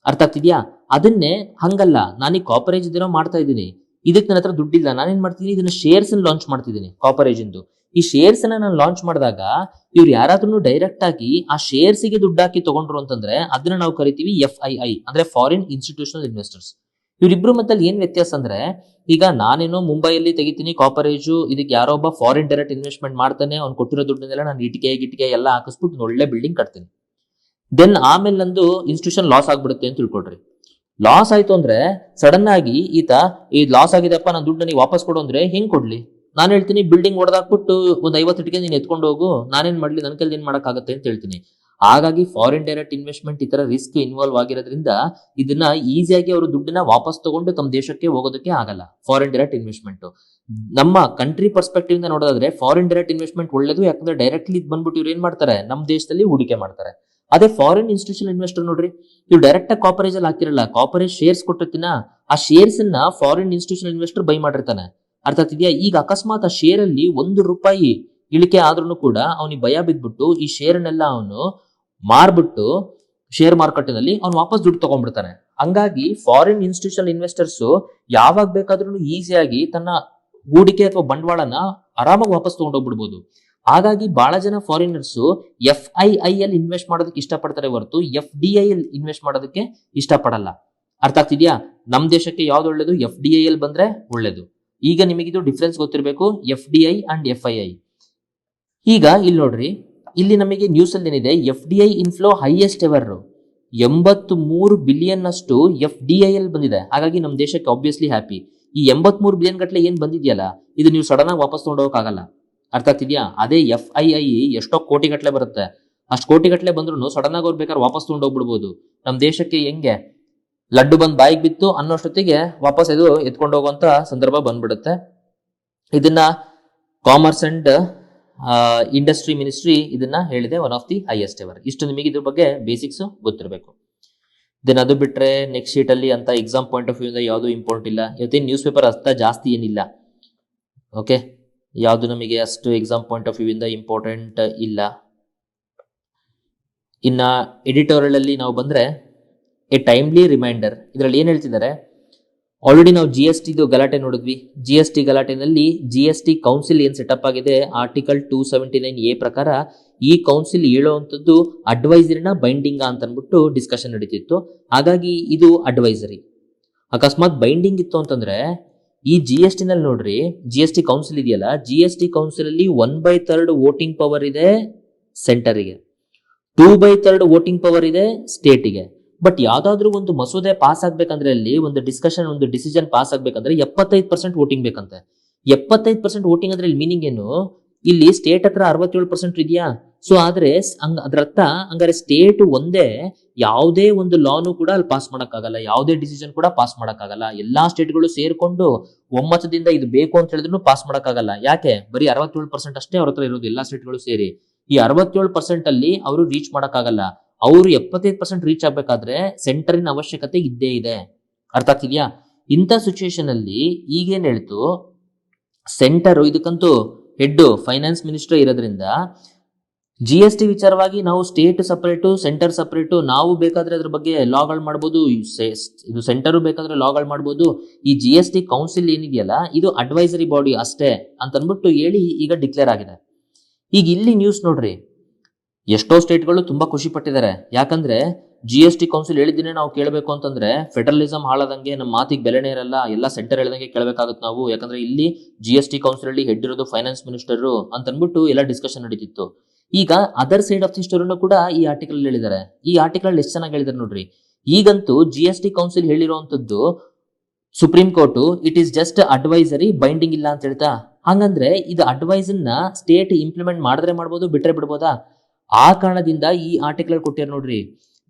ಅರ್ಥ ಆಗ್ತಿದ್ಯಾ? ಅದನ್ನೇ ಹಂಗಲ್ಲ, ನಾನು ಈ ಕಾಪರೇಜ್ ಇದೇನೋ ಮಾಡ್ತಾ ಇದ್ದೀನಿ, ಇದಕ್ಕೆ ನನ್ನ ಹತ್ರ ದುಡ್ಡಿಲ್ಲ, ನಾನೇನ್ ಮಾಡ್ತೀನಿ, ಇದನ್ನ ಶೇರ್ಸ್ ಲಾಂಚ್ ಮಾಡ್ತಿದ್ದೀನಿ ಕಾಪರೇಜ್ ಇಂದು. ಈ ಶೇರ್ಸ್ ನಾನು ಲಾಂಚ್ ಮಾಡಿದಾಗ ಇವ್ರು ಯಾರಾದ್ರೂ ಡೈರೆಕ್ಟ್ ಆಗಿ ಆ ಶೇರ್ಸ್ ಗೆ ದುಡ್ಡು ಹಾಕಿ ತಗೊಂಡ್ರು ಅಂತಂದ್ರೆ ಅದನ್ನ ನಾವು ಕರಿತೀವಿ FII ಅಂದ್ರೆ ಫಾರಿನ್ ಇನ್ಸ್ಟಿಟ್ಯೂಷನಲ್ ಇನ್ವೆಸ್ಟರ್ಸ್. ಇವರಿಬ್ರು ಮಧ್ಯದಲ್ಲಿ ಏನ್ ವ್ಯತ್ಯಾಸ ಅಂದ್ರೆ, ಈಗ ನಾನೇನೋ ಮುಂಬೈಯಲ್ಲಿ ತೆಗಿತೀನಿ ಕಾಪರೇಜು, ಇದಕ್ಕೆ ಯಾರೋ ಒಬ್ಬ ಫಾರಿನ್ ಡೈರೆಕ್ಟ್ ಇನ್ವೆಸ್ಟ್ಮೆಂಟ್ ಮಾಡ್ತಾನೆ, ಅವ್ನು ಕೊಟ್ಟಿರೋ ದುಡ್ಡನ್ನೆಲ್ಲ ನಾನು ಇಟಿಕೆ ಎಲ್ಲ ಹಾಕಿಸ್ಬಿಟ್ಟು ಒಳ್ಳೆ ಬಿಲ್ಡಿಂಗ್ ಕಟ್ತೀನಿ. ದೆನ್ ಆಮೇಲೆ ನಂದು ಇನ್ಸ್ಟಿಟ್ಯೂಷನ್ ಲಾಸ್ ಆಗ್ಬಿಡುತ್ತೆ ಅಂತ ತಿಳ್ಕೊಡ್ರಿ. ಲಾಸ್ ಆಯ್ತು ಅಂದ್ರೆ ಸಡನ್ ಆಗಿ ಈತ ಈ ಲಾಸ್ ಆಗಿದೆಪ್ಪ ನನ್ನ ದುಡ್ಡು ನನಗೆ ವಾಪಸ್ ಕೊಡು ಅಂದ್ರೆ ಹೆಂಗ್ ಕೊಡ್ಲಿ? ನಾನು ಹೇಳ್ತೀನಿ ಬಿಲ್ಡಿಂಗ್ ಹೊಡೆದಾಕ್ಬಿಟ್ಟು ಒಂದು 50 ಇಟ್ಟಿಗೆ ನೀನು ಎತ್ಕೊಂಡು ಹೋಗು, ನಾನೇನ್ ಮಾಡ್ಲಿ, ನನ್ನ ಕೈಲಿ ಏನ್ ಮಾಡಕ್ಕಾಗತ್ತೆ ಅಂತ ಹೇಳ್ತೀನಿ. ಹಾಗಾಗಿ ಫಾರಿನ್ ಡೈರೆಕ್ಟ್ ಇನ್ವೆಸ್ಟ್ಮೆಂಟ್ ಈ ತರ ರಿಸ್ಕ್ ಇನ್ವಾಲ್ವ್ ಆಗಿರೋದ್ರಿಂದ ಇದನ್ನ ಈಸಿಯಾಗಿ ಅವರು ದುಡ್ಡನ್ನ ವಾಪಸ್ ತಗೊಂಡು ತಮ್ಮ ದೇಶಕ್ಕೆ ಹೋಗೋದಕ್ಕೆ ಆಗಲ್ಲ. ಫಾರಿನ್ ಡೈರೆಕ್ಟ್ ಇನ್ವೆಸ್ಟ್ಮೆಂಟ್ ನಮ್ಮ ಕಂಟ್ರಿ ಪರ್ಸ್ಪೆಕ್ಟಿವ್ ಇಂದ ನೋಡೋದಾದ್ರೆ ಫಾರಿನ್ ಡೈರೆಕ್ಟ್ ಇನ್ವೆಸ್ಟ್ಮೆಂಟ್ ಒಳ್ಳೇದು, ಯಾಕಂದ್ರೆ ಡೈರೆಕ್ಟ್ಲಿ ಬಂದ್ಬಿಟ್ಟು ಇವ್ರು ಏನ್ ಮಾಡ್ತಾರೆ, ನಮ್ಮ ದೇಶದಲ್ಲಿ ಹೂಡಿಕೆ ಮಾಡ್ತಾರೆ. ಅದೇ ಫಾರಿನ್ ಇನ್ಸ್ಟಿಟ್ಯೂಷನ್ ಇನ್ವೆಸ್ಟರ್ ನೋಡ್ರಿ, ಇವ್ರು ಡೈರೆಕ್ಟ್ ಆಗಿ ಕಾಪರೇಜ್ ಅಲ್ಲಿ ಹಾಕಿರಲ್ಲ, ಕಾಪರೇಜ್ ಶೇರ್ಸ್ ಕೊಟ್ಟಿರ್ತೀನ, ಆ ಶೇರ್ಸ್ ಅನ್ನ ಫಾರಿನ್ ಇನ್ಸ್ಟಿಟ್ಯೂಷನ್ ಇನ್ವೆಸ್ಟರ್ ಬೈ ಮಾಡಿರ್ತಾನೆ. ಅರ್ಥ ಆಗ್ತಿದ್ಯಾ? ಈಗ ಅಕಸ್ಮಾತ್ ಆ ಶೇರ್ ಅಲ್ಲಿ ₹1 ಇಳಿಕೆ ಆದ್ರೂ ಕೂಡ ಅವನಿಗೆ ಭಯ ಬಿದ್ಬಿಟ್ಟು ಈ ಶೇರ್ನೆಲ್ಲ ಅವನು ಮಾರ್ಬಿಟ್ಟು ಶೇರ್ ಮಾರ್ಕೆಟ್ನಲ್ಲಿ ಅವ್ನು ವಾಪಸ್ ದುಡ್ಡು ತಗೊಂಡ್ಬಿಡ್ತಾನೆ. ಹಂಗಾಗಿ ಫಾರಿನ್ ಇನ್ಸ್ಟಿಟ್ಯೂಷನಲ್ ಇನ್ವೆಸ್ಟರ್ಸ್ ಯಾವಾಗ ಬೇಕಾದ್ರೂ ಈಸಿಯಾಗಿ ತನ್ನ ಹೂಡಿಕೆ ಅಥವಾ ಬಂಡವಾಳನ ಆರಾಮಾಗಿ ವಾಪಸ್ ತಗೊಂಡೋಗ್ಬಿಡ್ಬೋದು. ಹಾಗಾಗಿ ಬಹಳ ಜನ ಫಾರಿನರ್ಸ್ FII ಅಲ್ಲಿ ಇನ್ವೆಸ್ಟ್ ಮಾಡೋದಕ್ಕೆ ಇಷ್ಟಪಡ್ತಾರೆ ಹೊರತು FDI ಅಲ್ಲಿ ಇನ್ವೆಸ್ಟ್ ಮಾಡೋದಕ್ಕೆ ಇಷ್ಟಪಡಲ್ಲ. ಅರ್ಥ ಆಗ್ತಿದ್ಯಾ? ನಮ್ ದೇಶಕ್ಕೆ ಯಾವ್ದು ಒಳ್ಳೇದು? FDI ಅಲ್ಲಿ ಬಂದ್ರೆ ಒಳ್ಳೇದು. ಈಗ ನಿಮಗಿದು ಡಿಫ್ರೆನ್ಸ್ ಗೊತ್ತಿರಬೇಕು, FDI ಅಂಡ್ FII. ಈಗ ಇಲ್ಲಿ ನೋಡ್ರಿ, ಇಲ್ಲಿ ನಮಗೆ ನ್ಯೂಸ್ ಅಲ್ಲಿ ಏನಿದೆ, FDI inflow highest ever 83 billion ಅಷ್ಟು FDI ಅಲ್ಲಿ ಬಂದಿದೆ. ಹಾಗಾಗಿ ನಮ್ಮ ದೇಶಕ್ಕೆ ಆಬ್ವಿಯಸ್ಲಿ ಹ್ಯಾಪಿ. ಈ 83 ಬಿಲಿಯನ್ ಗಟ್ಟಲೆ ಏನ್ ಬಂದಿದೆಯಲ್ಲ, ಇದು ನೀವು ಸಡನ್ ಆಗಿ ವಾಪಸ್ ತಗೊಂಡೋಗಕ್ಕಾಗಲ್ಲ. ಅರ್ಥ ಆಗ್ತಿದ್ಯಾ? ಅದೇ FII ಎಷ್ಟೋ ಕೋಟಿ ಗಟ್ಟಲೆ ಬರುತ್ತೆ. ಅಷ್ಟು ಕೋಟಿ ಗಟ್ಟಲೆ ಬಂದ್ರು ಸಡನ್ ಆಗಿ ಅವ್ರು ಬೇಕಾದ್ರೆ ವಾಪಸ್ ತಗೊಂಡೋಗ್ಬಿಡ್ಬೋದು. ನಮ್ಮ ದೇಶಕ್ಕೆ ಹೆಂಗೆ ಲಡ್ಡು ಬಂದ್ ಬಾಯಿಗೆ ಬಿತ್ತು ಅನ್ನೋಷ್ಟೊತ್ತಿಗೆ ವಾಪಸ್ ಇದು ಎತ್ಕೊಂಡು ಹೋಗುವಂತ ಸಂದರ್ಭ ಬಂದ್ಬಿಡುತ್ತೆ. ಇದನ್ನ ಕಾಮರ್ಸ್ ಅಂಡ್ ಇಂಡಸ್ಟ್ರಿ ಮಿನಿಸ್ಟ್ರಿ ಇದನ್ನ ಹೇಳಿದೆ, one of the highest ever. ಇಷ್ಟು ನಿಮಗೆ ಇದ್ರ ಬಗ್ಗೆ ಬೇಸಿಕ್ಸ್ ಗೊತ್ತಿರಬೇಕು. ದೆನ್ ಅದು ಬಿಟ್ರೆ ನೆಕ್ಸ್ಟ್ ಶೀಟ್ ಅಲ್ಲಿ ಅಂತ ಎಕ್ಸಾಮ್ ಪಾಯಿಂಟ್ ಆಫ್ ವ್ಯೂ ಇಂದ ಯಾವುದು ಇಂಪಾರ್ಟೆಂಟ್ ಇಲ್ಲ. ಇವತ್ತೇನು ನ್ಯೂಸ್ ಪೇಪರ್ ಅಷ್ಟ ಜಾಸ್ತಿ ಏನಿಲ್ಲ. ಓಕೆ, ಯಾವುದು ನಮಗೆ ಅಷ್ಟು ಎಕ್ಸಾಮ್ ಪಾಯಿಂಟ್ ಆಫ್ ವ್ಯೂ ಇಂದ ಇಂಪಾರ್ಟೆಂಟ್ ಇಲ್ಲ. ಇನ್ನ ಎಡಿಟೋರಿಯಲ್ ಅಲ್ಲಿ ನಾವು ಬಂದ್ರೆ ಎ ಟೈಮ್ಲಿ ರಿಮೈಂಡರ್, ಇದರಲ್ಲಿ ಏನ್ ಹೇಳ್ತಿದ್ದಾರೆ, ಆಲ್ರೆಡಿ ನಾವು GST ಗಲಾಟೆ ನೋಡಿದ್ವಿ. GST ಗಲಾಟೆನಲ್ಲಿ GST ಕೌನ್ಸಿಲ್ ಏನ್ ಸೆಟಪ್ ಆಗಿದೆ, ಆರ್ಟಿಕಲ್ 279A ಪ್ರಕಾರ ಈ ಕೌನ್ಸಿಲ್ ಹೇಳುವಂಥದ್ದು ಅಡ್ವೈಸರಿನ ಬೈಂಡಿಂಗ್ ಅಂತ ಅನ್ಬಿಟ್ಟು ಡಿಸ್ಕಷನ್ ನಡೀತಿತ್ತು. ಹಾಗಾಗಿ ಇದು ಅಡ್ವೈಸರಿ. ಅಕಸ್ಮಾತ್ ಬೈಂಡಿಂಗ್ ಇತ್ತು ಅಂತಂದ್ರೆ ಈ GST ನಲ್ಲಿ ನೋಡ್ರಿ, GST ಕೌನ್ಸಿಲ್ ಇದೆಯಲ್ಲ, GST ಕೌನ್ಸಿಲ್ ಅಲ್ಲಿ 1/3 ವೋಟಿಂಗ್ ಪವರ್ ಇದೆ ಸೆಂಟರ್ಗೆ, 2/3 ವೋಟಿಂಗ್ ಪವರ್ ಇದೆ ಸ್ಟೇಟಿಗೆ. ಬಟ್ ಯಾವ್ದಾದ್ರು ಒಂದು ಮಸೂದೆ ಪಾಸ್ ಆಗ್ಬೇಕಂದ್ರೆ, ಅಲ್ಲಿ ಒಂದು ಡಿಸ್ಕಷನ್, ಒಂದು ಡಿಸಿಷನ್ ಪಾಸ್ ಆಗ್ಬೇಕಂದ್ರೆ 75% ವೋಟಿಂಗ್ ಬೇಕಂತೆ. 75% ವೋಟಿಂಗ್ ಅಂದ್ರೆ ಇಲ್ಲಿ ಮೀನಿಂಗ್ ಏನು? ಇಲ್ಲಿ ಸ್ಟೇಟ್ ಹತ್ರ 67% ಇದೆಯಾ? ಸೊ ಆದ್ರೆ ಅದ್ರರ್ಥ ಹಂಗಾರೆ ಸ್ಟೇಟ್ ಒಂದೇ ಯಾವುದೇ ಒಂದು ಲಾನು ಕೂಡ ಅಲ್ಲಿ ಪಾಸ್ ಮಾಡಕ್ಕಾಗಲ್ಲ, ಯಾವುದೇ ಡಿಸಿಷನ್ ಕೂಡ ಪಾಸ್ ಮಾಡಕ್ಕಾಗಲ್ಲ. ಎಲ್ಲಾ ಸ್ಟೇಟ್ಗಳು ಸೇರ್ಕೊಂಡು ಒಮ್ಮತದಿಂದ ಇದು ಬೇಕು ಅಂತ ಹೇಳಿದ್ರು ಪಾಸ್ ಮಾಡಕ್ಕಾಗಲ್ಲ. ಯಾಕೆ? ಬರೀ 67% ಅಷ್ಟೇ ಅವ್ರ ಹತ್ರ ಇರೋದು, ಎಲ್ಲಾ ಸ್ಟೇಟ್ಗಳು ಸೇರಿ. ಈ 67% ಅಲ್ಲಿ ಅವರು ರೀಚ್ ಮಾಡಕ್ಕಾಗಲ್ಲ. ಅವರು 75% ರೀಚ್ ಆಗ್ಬೇಕಾದ್ರೆ ಸೆಂಟರಿನ ಅವಶ್ಯಕತೆ ಇದ್ದೇ ಇದೆ. ಅರ್ಥ ಆಗ್ತಿದ್ಯಾ? ಇಂಥ ಸಿಚುಯೇಷನ್ ಅಲ್ಲಿ ಈಗೇನ್ ಹೇಳ್ತು, ಸೆಂಟರ್ ಇದಕ್ಕಂತೂ ಹೆಡ್ ಫೈನಾನ್ಸ್ ಮಿನಿಸ್ಟರ್ ಇರೋದ್ರಿಂದ GST ವಿಚಾರವಾಗಿ ನಾವು ಸ್ಟೇಟ್ ಸಪರೇಟು, ಸೆಂಟರ್ ಸಪರೇಟು, ನಾವು ಬೇಕಾದ್ರೆ ಅದ್ರ ಬಗ್ಗೆ ಲಾಗಳು ಮಾಡ್ಬೋದು, ಇದು ಸೆಂಟರ್ ಬೇಕಾದ್ರೆ ಲಾಗಳು ಮಾಡ್ಬೋದು. ಈ GST ಕೌನ್ಸಿಲ್ ಏನಿದೆಯಲ್ಲ, ಇದು ಅಡ್ವೈಸರಿ ಬಾಡಿ ಅಷ್ಟೇ ಅಂತ ಅನ್ಬಿಟ್ಟು ಹೇಳಿ ಈಗ ಡಿಕ್ಲೇರ್ ಆಗಿದೆ. ಈಗ ಇಲ್ಲಿ ನ್ಯೂಸ್ ನೋಡ್ರಿ, ಎಷ್ಟೋ ಸ್ಟೇಟ್ಗಳು ತುಂಬಾ ಖುಷಿ ಪಟ್ಟಿದ್ದಾರೆ. ಯಾಕಂದ್ರೆ GST ಕೌನ್ಸಿಲ್ ಹೇಳಿದ್ದೇನೆ ನಾವು ಕೇಳಬೇಕು ಅಂತಂದ್ರೆ ಫೆಡರಲಿಸಂ ಹಾಳಾದಂಗೆ, ನಮ್ಮ ಮಾತಿಗೆ ಬೆಲೆನೇ ಇರಲ್ಲ, ಎಲ್ಲ ಸೆಂಟರ್ ಹೇಳ್ದಂಗೆ ಕೇಳಬೇಕಾಗುತ್ತೆ ನಾವು. ಯಾಕಂದ್ರೆ ಇಲ್ಲಿ GST ಕೌನ್ಸಿಲ್ ಅಲ್ಲಿ ಹೆಡ್ ಇರೋದು ಫೈನಾನ್ಸ್ ಮಿನಿಸ್ಟರ್ ಅಂತ ಅನ್ಬಿಟ್ಟು ಎಲ್ಲ ಡಿಸ್ಕಷನ್ ನಡೀತಿತ್ತು. ಈಗ ಅದರ್ ಸೈಡ್ ಆಫ್ ದಿ ಸ್ಟೋರಿನೂ ಕೂಡ ಈ ಆರ್ಟಿಕಲ್ ಹೇಳಿದ್ದಾರೆ. ಈ ಆರ್ಟಿಕಲ್ ಅಲ್ಲಿ ಎಷ್ಟು ಚೆನ್ನಾಗಿ ಹೇಳಿದ್ದಾರೆ ನೋಡ್ರಿ. ಈಗಂತೂ GST ಕೌನ್ಸಿಲ್ ಹೇಳಿರುವಂತದ್ದು Supreme Court it is just advisory, binding ಇಲ್ಲ ಅಂತ ಹೇಳ್ತಾ. ಹಂಗಂದ್ರೆ ಇದು ಅಡ್ವೈಸನ್ನ ಸ್ಟೇಟ್ ಇಂಪ್ಲಿಮೆಂಟ್ ಮಾಡಿದ್ರೆ ಮಾಡ್ಬೋದು, ಬಿಟ್ರೆ ಬಿಡ್ಬೋದಾ? ಆ ಕಾರಣದಿಂದ ಈ ಆರ್ಟಿಕಲ್ ಕೊಟ್ಟಿರ್ ನೋಡ್ರಿ.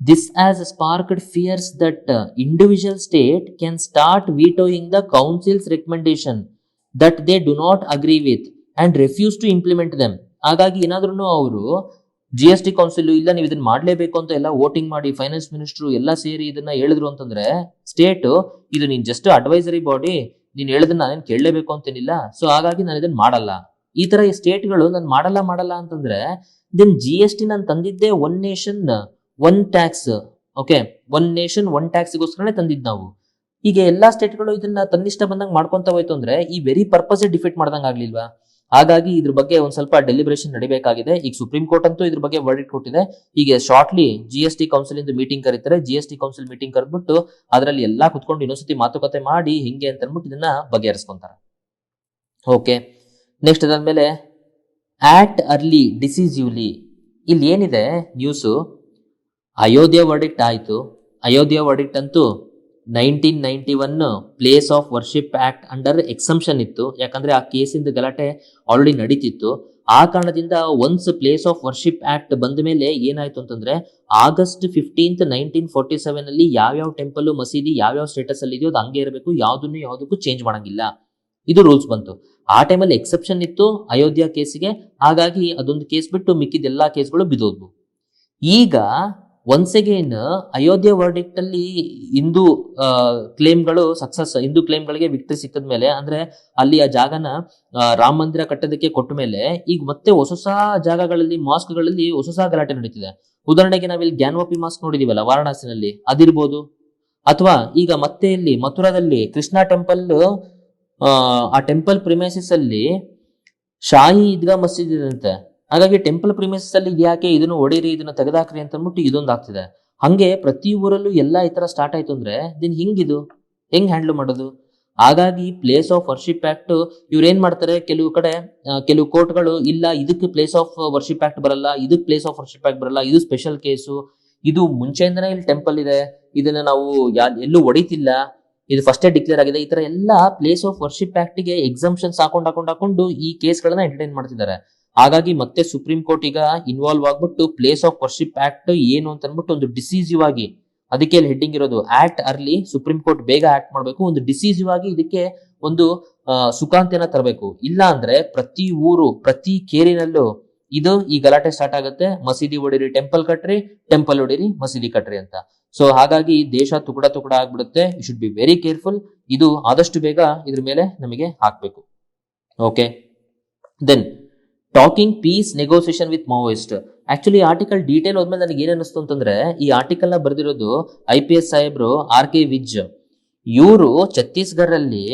This has sparked fears that individual state can start vetoing the council's recommendation that they do not agree with and refuse to implement them. ಹಾಗಾಗಿ ಏನಾದ್ರೂ ಅವರು GST ಕೌನ್ಸಿಲ್ ಇಲ್ಲ ನೀವು ಇದನ್ನ ಮಾಡ್ಲೇಬೇಕು ಅಂತ ಎಲ್ಲ ವೋಟಿಂಗ್ ಮಾಡಿ ಫೈನಾನ್ಸ್ ಮಿನಿಸ್ಟರ್ ಎಲ್ಲ ಸೇರಿ ಇದನ್ನ ಹೇಳಿದ್ರು ಅಂತಂದ್ರೆ, ಸ್ಟೇಟ್ ಇದು ನೀನ್ ಜಸ್ಟ್ ಅಡ್ವೈಸರಿ ಬಾಡಿ, ನೀನ್ ಹೇಳಿದ್ರೆ ನಾನೇನ್ ಕೇಳಲೇಬೇಕು ಅಂತೇನಿಲ್ಲ, ಸೊ ಹಾಗಾಗಿ ನಾನು ಇದನ್ನ ಮಾಡಲ್ಲ. ಈ ತರ ಸ್ಟೇಟ್ಗಳು ನಾನು ಮಾಡಲ್ಲ ಅಂತಂದ್ರೆ ದೆನ್ GST ನಾನು ತಂದಿದ್ದೆ one nation one tax, okay, one nation one ಟ್ಯಾಕ್ಸ್ಗೋಸ್ಕರನೇ ತಂದಿದ್ ನಾವು. ಈಗ ಎಲ್ಲಾ ಸ್ಟೇಟ್ಗಳು ಇದನ್ನ ತನ್ನಿಷ್ಟ ಬಂದಂಗ್ ಮಾಡ್ಕೊಂತ ಹೋಯ್ತು ಅಂದ್ರೆ ಈ ವೆರಿ ಪರ್ಪಸ್ ಡಿಫೀಟ್ ಮಾಡ್ದಂಗ್ ಆಗ್ಲಿಲ್ವಾ? ಹಾಗಾಗಿ ಇದ್ರ ಬಗ್ಗೆ ಒಂದ್ ಸ್ವಲ್ಪ ಡೆಲಿಬ್ರೇಷನ್ ನಡಿಬೇಕಾಗಿದೆ. ಈಗ ಸುಪ್ರೀಂ ಕೋರ್ಟ್ ಅಂತೂ ಇದ್ರ ಬಗ್ಗೆ ವರ್ಡಿಕ್ಟ್ ಕೊಟ್ಟಿದೆ. ಈಗ ಶಾರ್ಟ್ಲಿ GST ಕೌನ್ಸಿಲ್ ಇಂದ ಮೀಟಿಂಗ್ ಕರೀತಾರೆ. GST ಕೌನ್ಸಿಲ್ ಮೀಟಿಂಗ್ ಕರೆದ್ಬಿಟ್ಟು ಅದರಲ್ಲಿ ಎಲ್ಲಾ ಕುತ್ಕೊಂಡು ಇನ್ನೊಂದ್ಸತಿ ಮಾತುಕತೆ ಮಾಡಿ ಹಿಂಗೆ ಅಂತ ಅನ್ಬಿಟ್ಟು ಇದನ್ನ ಬಗೆಹರಿಸ್ಕೊಂತಾರೆ. ಓಕೆ, ನೆಕ್ಸ್ಟ್ ಅದಾದ್ಮೇಲೆ ಆಕ್ಟ್ ಅರ್ಲಿ ಡಿಸಿಸಿವ್ಲಿ. ಇಲ್ಲಿ ಏನಿದೆ ನ್ಯೂಸು, ಅಯೋಧ್ಯ ವರ್ಡಿಕ್ಟ್ ಆಯ್ತು. ಅಯೋಧ್ಯ ವರ್ಡಿಕ್ಟ್ ಅಂತೂ 1991 place of worship act under exemption ಇತ್ತು. ಯಾಕಂದ್ರೆ ಆ ಕೇಸಿಂದ ಗಲಾಟೆ ಆಲ್ರೆಡಿ ನಡೀತಿತ್ತು. ಆ ಕಾರಣದಿಂದ once place of worship act ಬಂದ ಮೇಲೆ ಏನಾಯ್ತು ಅಂತಂದ್ರೆ, August 15, 1947 ಅಲ್ಲಿ ಯಾವ್ಯಾವ ಟೆಂಪಲ್ ಮಸೀದಿ ಯಾವ್ಯಾವ ಸ್ಟೇಟಸ್ ಅಲ್ಲಿ ಇದೆಯೋ ಅದು ಹಂಗೆ ಇರಬೇಕು, ಯಾವುದಕ್ಕೂ ಚೇಂಜ್ ಮಾಡಂಗಿಲ್ಲ, ಇದು ರೂಲ್ಸ್ ಬಂತು. ಆ ಟೈಮಲ್ಲಿ ಎಕ್ಸೆಪ್ಷನ್ ಇತ್ತು ಅಯೋಧ್ಯ ಕೇಸಿಗೆ. ಹಾಗಾಗಿ ಅದೊಂದು ಕೇಸ್ ಬಿಟ್ಟು ಮಿಕ್ಕಿದ ಎಲ್ಲಾ ಕೇಸ್ಗಳು ಬಿದ್ದೋದ್ವು. ಈಗ ಒನ್ಸ್ ಅಗೇನ್ ಅಯೋಧ್ಯ ವರ್ಡಿಕ್ಟ್ ಅಲ್ಲಿ ಹಿಂದೂ ಕ್ಲೇಮ್ಗಳು ಸಕ್ಸಸ್, ಹಿಂದೂ ಕ್ಲೇಮ್ಗಳಿಗೆ ವಿಕ್ಟರಿ ಸಿಕ್ಕದ ಮೇಲೆ, ಅಂದ್ರೆ ಅಲ್ಲಿ ಆ ಜಾಗನ ರಾಮ ಮಂದಿರ ಕಟ್ಟೋದಕ್ಕೆ ಕೊಟ್ಟ ಮೇಲೆ ಈಗ ಮತ್ತೆ ಹೊಸ ಜಾಗಗಳಲ್ಲಿ ಮಾಸ್ಕ್ಗಳಲ್ಲಿ ಹೊಸ ಗಲಾಟೆ ನಡೀತಿದೆ. ಉದಾಹರಣೆಗೆ ನಾವಿಲ್ಲಿ ಜ್ಞಾನವಾಪಿ ಮಾಸ್ಕ್ ನೋಡಿದೀವಲ್ಲ ವಾರಣಾಸಿನಲ್ಲಿ, ಅದಿರ್ಬೋದು. ಅಥವಾ ಈಗ ಮತ್ತೆ ಇಲ್ಲಿ ಮಥುರಾದಲ್ಲಿ ಕೃಷ್ಣ ಟೆಂಪಲ್, ಆ ಟೆಂಪಲ್ ಪ್ರಿಮೈಸಸ್ ಅಲ್ಲಿ ಶಾಹಿ ಈದ್ಗಾ ಮಸೀದ್ ಇದಂತೆ. ಹಾಗಾಗಿ ಟೆಂಪಲ್ ಪ್ರಿಮೈಸಸ್ ಅಲ್ಲಿ ಯಾಕೆ ಇದನ್ನು ಹೊಡೀರಿ, ಇದನ್ನ ತೆಗೆದಾಕ್ರಿ ಅಂತ ಅಂದ್ಬಿಟ್ಟು ಇದೊಂದು ಆಗ್ತಿದೆ. ಹಂಗೆ ಪ್ರತಿ ಊರಲ್ಲೂ ಎಲ್ಲ ಈ ತರ ಸ್ಟಾರ್ಟ್ ಆಯ್ತು ಅಂದ್ರೆ ದಿನ್ ಹಿಂಗಿದು ಹೆಂಗ್ ಹ್ಯಾಂಡಲ್ ಮಾಡೋದು? ಹಾಗಾಗಿ ಪ್ಲೇಸ್ ಆಫ್ ವರ್ಷಿಪ್ ಆಕ್ಟ್ ಇವ್ರು ಏನ್ ಮಾಡ್ತಾರೆ, ಕೆಲವು ಕಡೆ ಕೆಲವು ಕೋರ್ಟ್ಗಳು ಇಲ್ಲ ಇದಕ್ಕೆ ಪ್ಲೇಸ್ ಆಫ್ ವರ್ಷಿಪ್ ಆಕ್ಟ್ ಬರಲ್ಲ, ಇದಕ್ಕೆ ಪ್ಲೇಸ್ ಆಫ್ ವರ್ಷಿಪ್ ಆಕ್ಟ್ ಬರಲ್ಲ, ಇದು ಸ್ಪೆಷಲ್ ಕೇಸು, ಇದು ಮುಂಚೆಯಿಂದನೇ ಇಲ್ಲಿ ಟೆಂಪಲ್ ಇದೆ, ಇದನ್ನ ನಾವು ಎಲ್ಲೂ ಹೊಡಿತಿಲ್ಲ, ಇದು ಫಸ್ಟೇ ಡಿಕ್ಲೇರ್ ಆಗಿದೆ. ಈ ತರ ಎಲ್ಲ ಪ್ಲೇಸ್ ಆಫ್ ವರ್ಷಿಪ್ ಆಕ್ಟ್ ಗೆ ಎಕ್ಸಂಪ್ಷನ್ಸ್ ಹಾಕೊಂಡು ಈ ಕೇಸ್ಗಳನ್ನ ಎಂಟರ್ಟೈನ್ ಮಾಡ್ತಿದ್ದಾರೆ. ಹಾಗಾಗಿ ಮತ್ತೆ ಸುಪ್ರೀಂ ಕೋರ್ಟ್ ಈಗ ಇನ್ವಾಲ್ವ್ ಆಗ್ಬಿಟ್ಟು ಪ್ಲೇಸ್ ಆಫ್ ವರ್ಷಿಪ್ ಆಕ್ಟ್ ಏನು ಅಂತ ಅನ್ಬಿಟ್ಟು ಒಂದು ಡಿಸಿಸಿವ್ ಆಗಿ, ಅದಕ್ಕೆ ಅಲ್ಲಿ ಹೆಡ್ಡಿಂಗ್ ಇರೋದು ಆಕ್ಟ್ ಅರ್ಲಿ, ಸುಪ್ರೀಂ ಕೋರ್ಟ್ ಬೇಗ ಆಕ್ಟ್ ಮಾಡಬೇಕು, ಒಂದು ಡಿಸಿಸಿವ್ ಆಗಿ ಇದಕ್ಕೆ ಒಂದು ಸುಖಾಂತ್ಯನ ತರಬೇಕು. ಇಲ್ಲ ಅಂದ್ರೆ ಪ್ರತಿ ಊರು ಪ್ರತಿ ಕೇರಿನಲ್ಲೂ ಇದು ಈ ಗಲಾಟೆ ಸ್ಟಾರ್ಟ್ ಆಗುತ್ತೆ. ಮಸೀದಿ ಹೊಡಿರಿ ಟೆಂಪಲ್ ಕಟ್ರಿ, ಟೆಂಪಲ್ ಹೊಡಿರಿ ಮಸೀದಿ ಕಟ್ರಿ ಅಂತ. ಸೊ ಹಾಗಾಗಿ ದೇಶ ತುಕಡ ಆಗ್ಬಿಡುತ್ತೆ. You should be very careful. ಇದು ಆದಷ್ಟು ಬೇಗ ಇದ್ರ ಮೇಲೆ ನಮಗೆ ಹಾಕ್ಬೇಕು. Okay, then talking peace negotiation with Maoist. Actually article detail ಹೋದ್ಮೇಲೆ ನನಗೆ ಏನ್ ಅನಿಸ್ತು ಅಂತಂದ್ರೆ, ಈ ಆರ್ಟಿಕಲ್ ನ ಬರೆದಿರೋದು IPS ಸಾಹೇಬ್ರು RK ವಿಜ್. ಇವರು ಛತ್ತೀಸ್ಗಢಲ್ಲಿ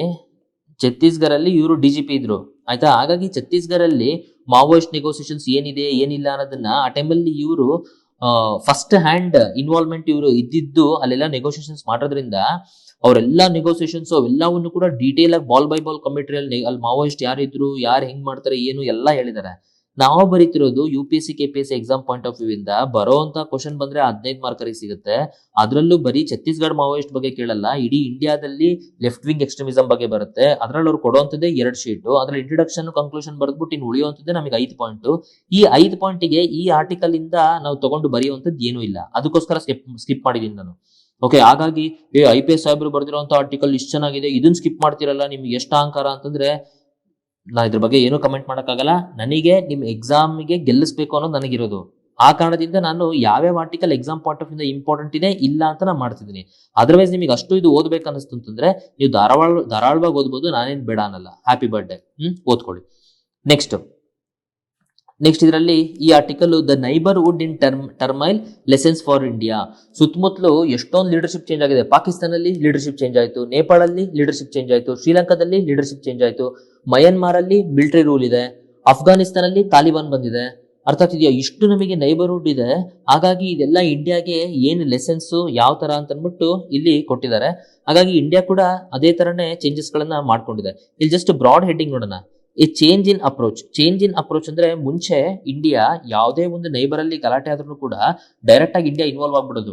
ಇವರು DGP ಇದ್ರು ಆಯ್ತಾ. ಹಾಗಾಗಿ ಛತ್ತೀಸ್ಗಢಲ್ಲಿ ಮಾವೋಯಿಸ್ಟ್ ನೆಗೋಸಿಯೇಷನ್ಸ್ ಏನಿದೆ ಏನಿಲ್ಲ ಅನ್ನೋದನ್ನ ಆ ಟೈಮಲ್ಲಿ ಇವರು ಫಸ್ಟ್ ಹ್ಯಾಂಡ್ ಇನ್ವಾಲ್ವ್ಮೆಂಟ್ ಇವರು ಇದ್ದಿದ್ದು, ಅಲ್ಲೆಲ್ಲ ನೆಗೋಸಿಯೇಷನ್ಸ್ ಮಾಡೋದ್ರಿಂದ ಅವರೆಲ್ಲ ನೆಗೋಸಿಯೇಷನ್ಸ್ ಅವೆಲ್ಲವನ್ನು ಕೂಡ ಡೀಟೇಲ್ ಆಗಿ ಬಾಲ್ ಬೈ ಬಾಲ್ ಕಮಿಟಿಯಲ್ಲಿ ಅಲ್ಲಿ ಮಾವೋಯಿಸ್ಟ್ ಯಾರಿದ್ರು, ಯಾರು ಹೆಂಗ್ ಮಾಡ್ತಾರೆ, ಏನು ಎಲ್ಲ ಹೇಳಿದ್ದಾರೆ. ನಾವು ಬರೀತಿರೋದು UPSC KPSC exam point of view ಇಂದ ಬರೋಂತ ಕ್ವಶನ್ ಬಂದ್ರೆ 15 ಮಾರ್ಕರಿಗೆ ಸಿಗುತ್ತೆ. ಅದರಲ್ಲೂ ಬರೀ ಛತ್ತೀಸ್ಗಢ ಮಾವೋಯಿಸ್ಟ್ ಬಗ್ಗೆ ಕೇಳಲ್ಲ, ಇಡೀ ಇಂಡಿಯಾದಲ್ಲಿ ಲೆಫ್ಟ್ ವಿಂಗ್ ಎಕ್ಸ್ಟ್ರೀಮಿಸಂ ಬಗ್ಗೆ ಬರುತ್ತೆ. ಅದ್ರಲ್ಲಿ ಅವ್ರು ಕೊಡುವಂತದ್ದೇ 2 ಶೀಟ್, ಅದ್ರಲ್ಲಿ ಇಂಟ್ರೊಡಕ್ಷನ್ ಕನ್ಕ್ಲೂಷನ್ ಬರೆದ್ಬಿಟ್ಟು ಇನ್ನು ಉಳಿಯುವಂತದ್ದೇ ನಮಗೆ 5 ಪಾಯಿಂಟ್. ಈ 5 ಪಾಯಿಂಟ್ಗೆ ಈ ಆರ್ಟಿಕಲ್ ಇಂದ ನಾವು ತಗೊಂಡು ಬರೆಯುವಂತದ್ದು ಏನೂ ಇಲ್ಲ, ಅದಕ್ಕೋಸ್ಕರ ಸ್ಕಿಪ್ ಮಾಡಿದೀನಿ ನಾನು. ಓಕೆ, ಹಾಗಾಗಿ IPS ಸಾಹೇಬ್ರು ಬರ್ದಿರುವಂತ ಆರ್ಟಿಕಲ್ ಇಷ್ಟು ಚೆನ್ನಾಗಿದೆ, ಇದನ್ನ ಸ್ಕಿಪ್ ಮಾಡ್ತಿರಲ್ಲ, ನಿಮ್ಗೆ ಎಷ್ಟು ಅಹಂಕಾರ ಅಂತಂದ್ರೆ ನಾ ಇದ್ರ ಬಗ್ಗೆ ಏನೂ ಕಮೆಂಟ್ ಮಾಡಕ್ಕಾಗಲ್ಲ. ನನಗೆ ನಿಮ್ ಎಕ್ಸಾಮ್ಗೆ ಗೆಲ್ಲಿಸ್ಬೇಕು ಅನ್ನೋದು ನನಗಿರೋದು. ಆ ಕಾರಣದಿಂದ ನಾನು ಯಾವ್ಯಾವ ಆರ್ಟಿಕಲ್ ಎಕ್ಸಾಮ್ ಪಾಯಿಂಟ್ ಆಫ್ ಇಂದ ಇಂಪಾರ್ಟೆಂಟ್ ಇದೆ ಇಲ್ಲ ಅಂತ ನಾನು ಮಾಡ್ತಿದ್ದೀನಿ. ಅದರ್ವೈಸ್ ನಿಮಗೆ ಅಷ್ಟು ಇದು ಓದ್ಬೇಕು ಅನಿಸ್ತು ಅಂತಂದ್ರೆ ನೀವು ಧಾರಾಳವಾಗಿ ಓದ್ಬೋದು, ನಾನೇನ್ ಬೇಡ ಅನ್ನಲ್ಲ. ಹ್ಯಾಪಿ ಬರ್ಡೇ, ಓದ್ಕೊಳ್ಳಿ. ನೆಕ್ಸ್ಟ್ ಇದರಲ್ಲಿ ಈ article the neighbourhood in turmoil lessons for India. ಸುತ್ತಮುತ್ತಲು ಎಷ್ಟೊಂದು ಲೀಡರ್ಶಿಪ್ ಚೇಂಜ್ ಆಗಿದೆ. ಪಾಕಿಸ್ತಾನಲ್ಲಿ ಲೀಡರ್ಶಿಪ್ ಚೇಂಜ್ ಆಯಿತು, ನೇಪಾಳಲ್ಲಿ ಲೀಡರ್ಶಿಪ್ ಚೇಂಜ್ ಆಯಿತು, ಶ್ರೀಲಂಕಾದಲ್ಲಿ ಲೀಡರ್ಶಿಪ್ ಚೇಂಜ್ ಆಯಿತು, ಮಯನ್ಮಾರ್ ಅಲ್ಲಿ ಮಿಲಿಟರಿ ರೂಲ್ ಇದೆ, ಅಫ್ಘಾನಿಸ್ತಾನಲ್ಲಿ ತಾಲಿಬಾನ್ ಬಂದಿದೆ. ಅರ್ಥ ಆಗ್ತಿದೆಯಾ? ಇಷ್ಟು ನಮಗೆ ನೈಬರ್ಹುಡ್ ಇದೆ. ಹಾಗಾಗಿ ಇದೆಲ್ಲ ಇಂಡಿಯಾಗೆ ಏನು ಲೆಸನ್ಸ್ ಯಾವ ತರ ಅಂತ ಅಂದ್ಬಿಟ್ಟು ಇಲ್ಲಿ ಕೊಟ್ಟಿದ್ದಾರೆ. ಹಾಗಾಗಿ ಇಂಡಿಯಾ ಕೂಡ ಅದೇ ತರನೇ ಚೇಂಜಸ್ ಗಳನ್ನ ಮಾಡ್ಕೊಂಡಿದೆ. ಇಲ್ಲಿ ಜಸ್ಟ್ ಬ್ರಾಡ್ ಹೆಡ್ಡಿಂಗ್ ನೋಡೋಣ. ಈ ಚೇಂಜ್ ಇನ್ ಅಪ್ರೋಚ್ ಅಂದ್ರೆ ಮುಂಚೆ ಇಂಡಿಯಾ ಯಾವುದೇ ಒಂದು ನೈಬರ್ ಅಲ್ಲಿ ಗಲಾಟೆ ಆದ್ರೂ ಕೂಡ ಡೈರೆಕ್ಟ್ ಆಗಿ ಇಂಡಿಯಾ ಇನ್ವಾಲ್ವ್ ಆಗ್ಬಿಡೋದು,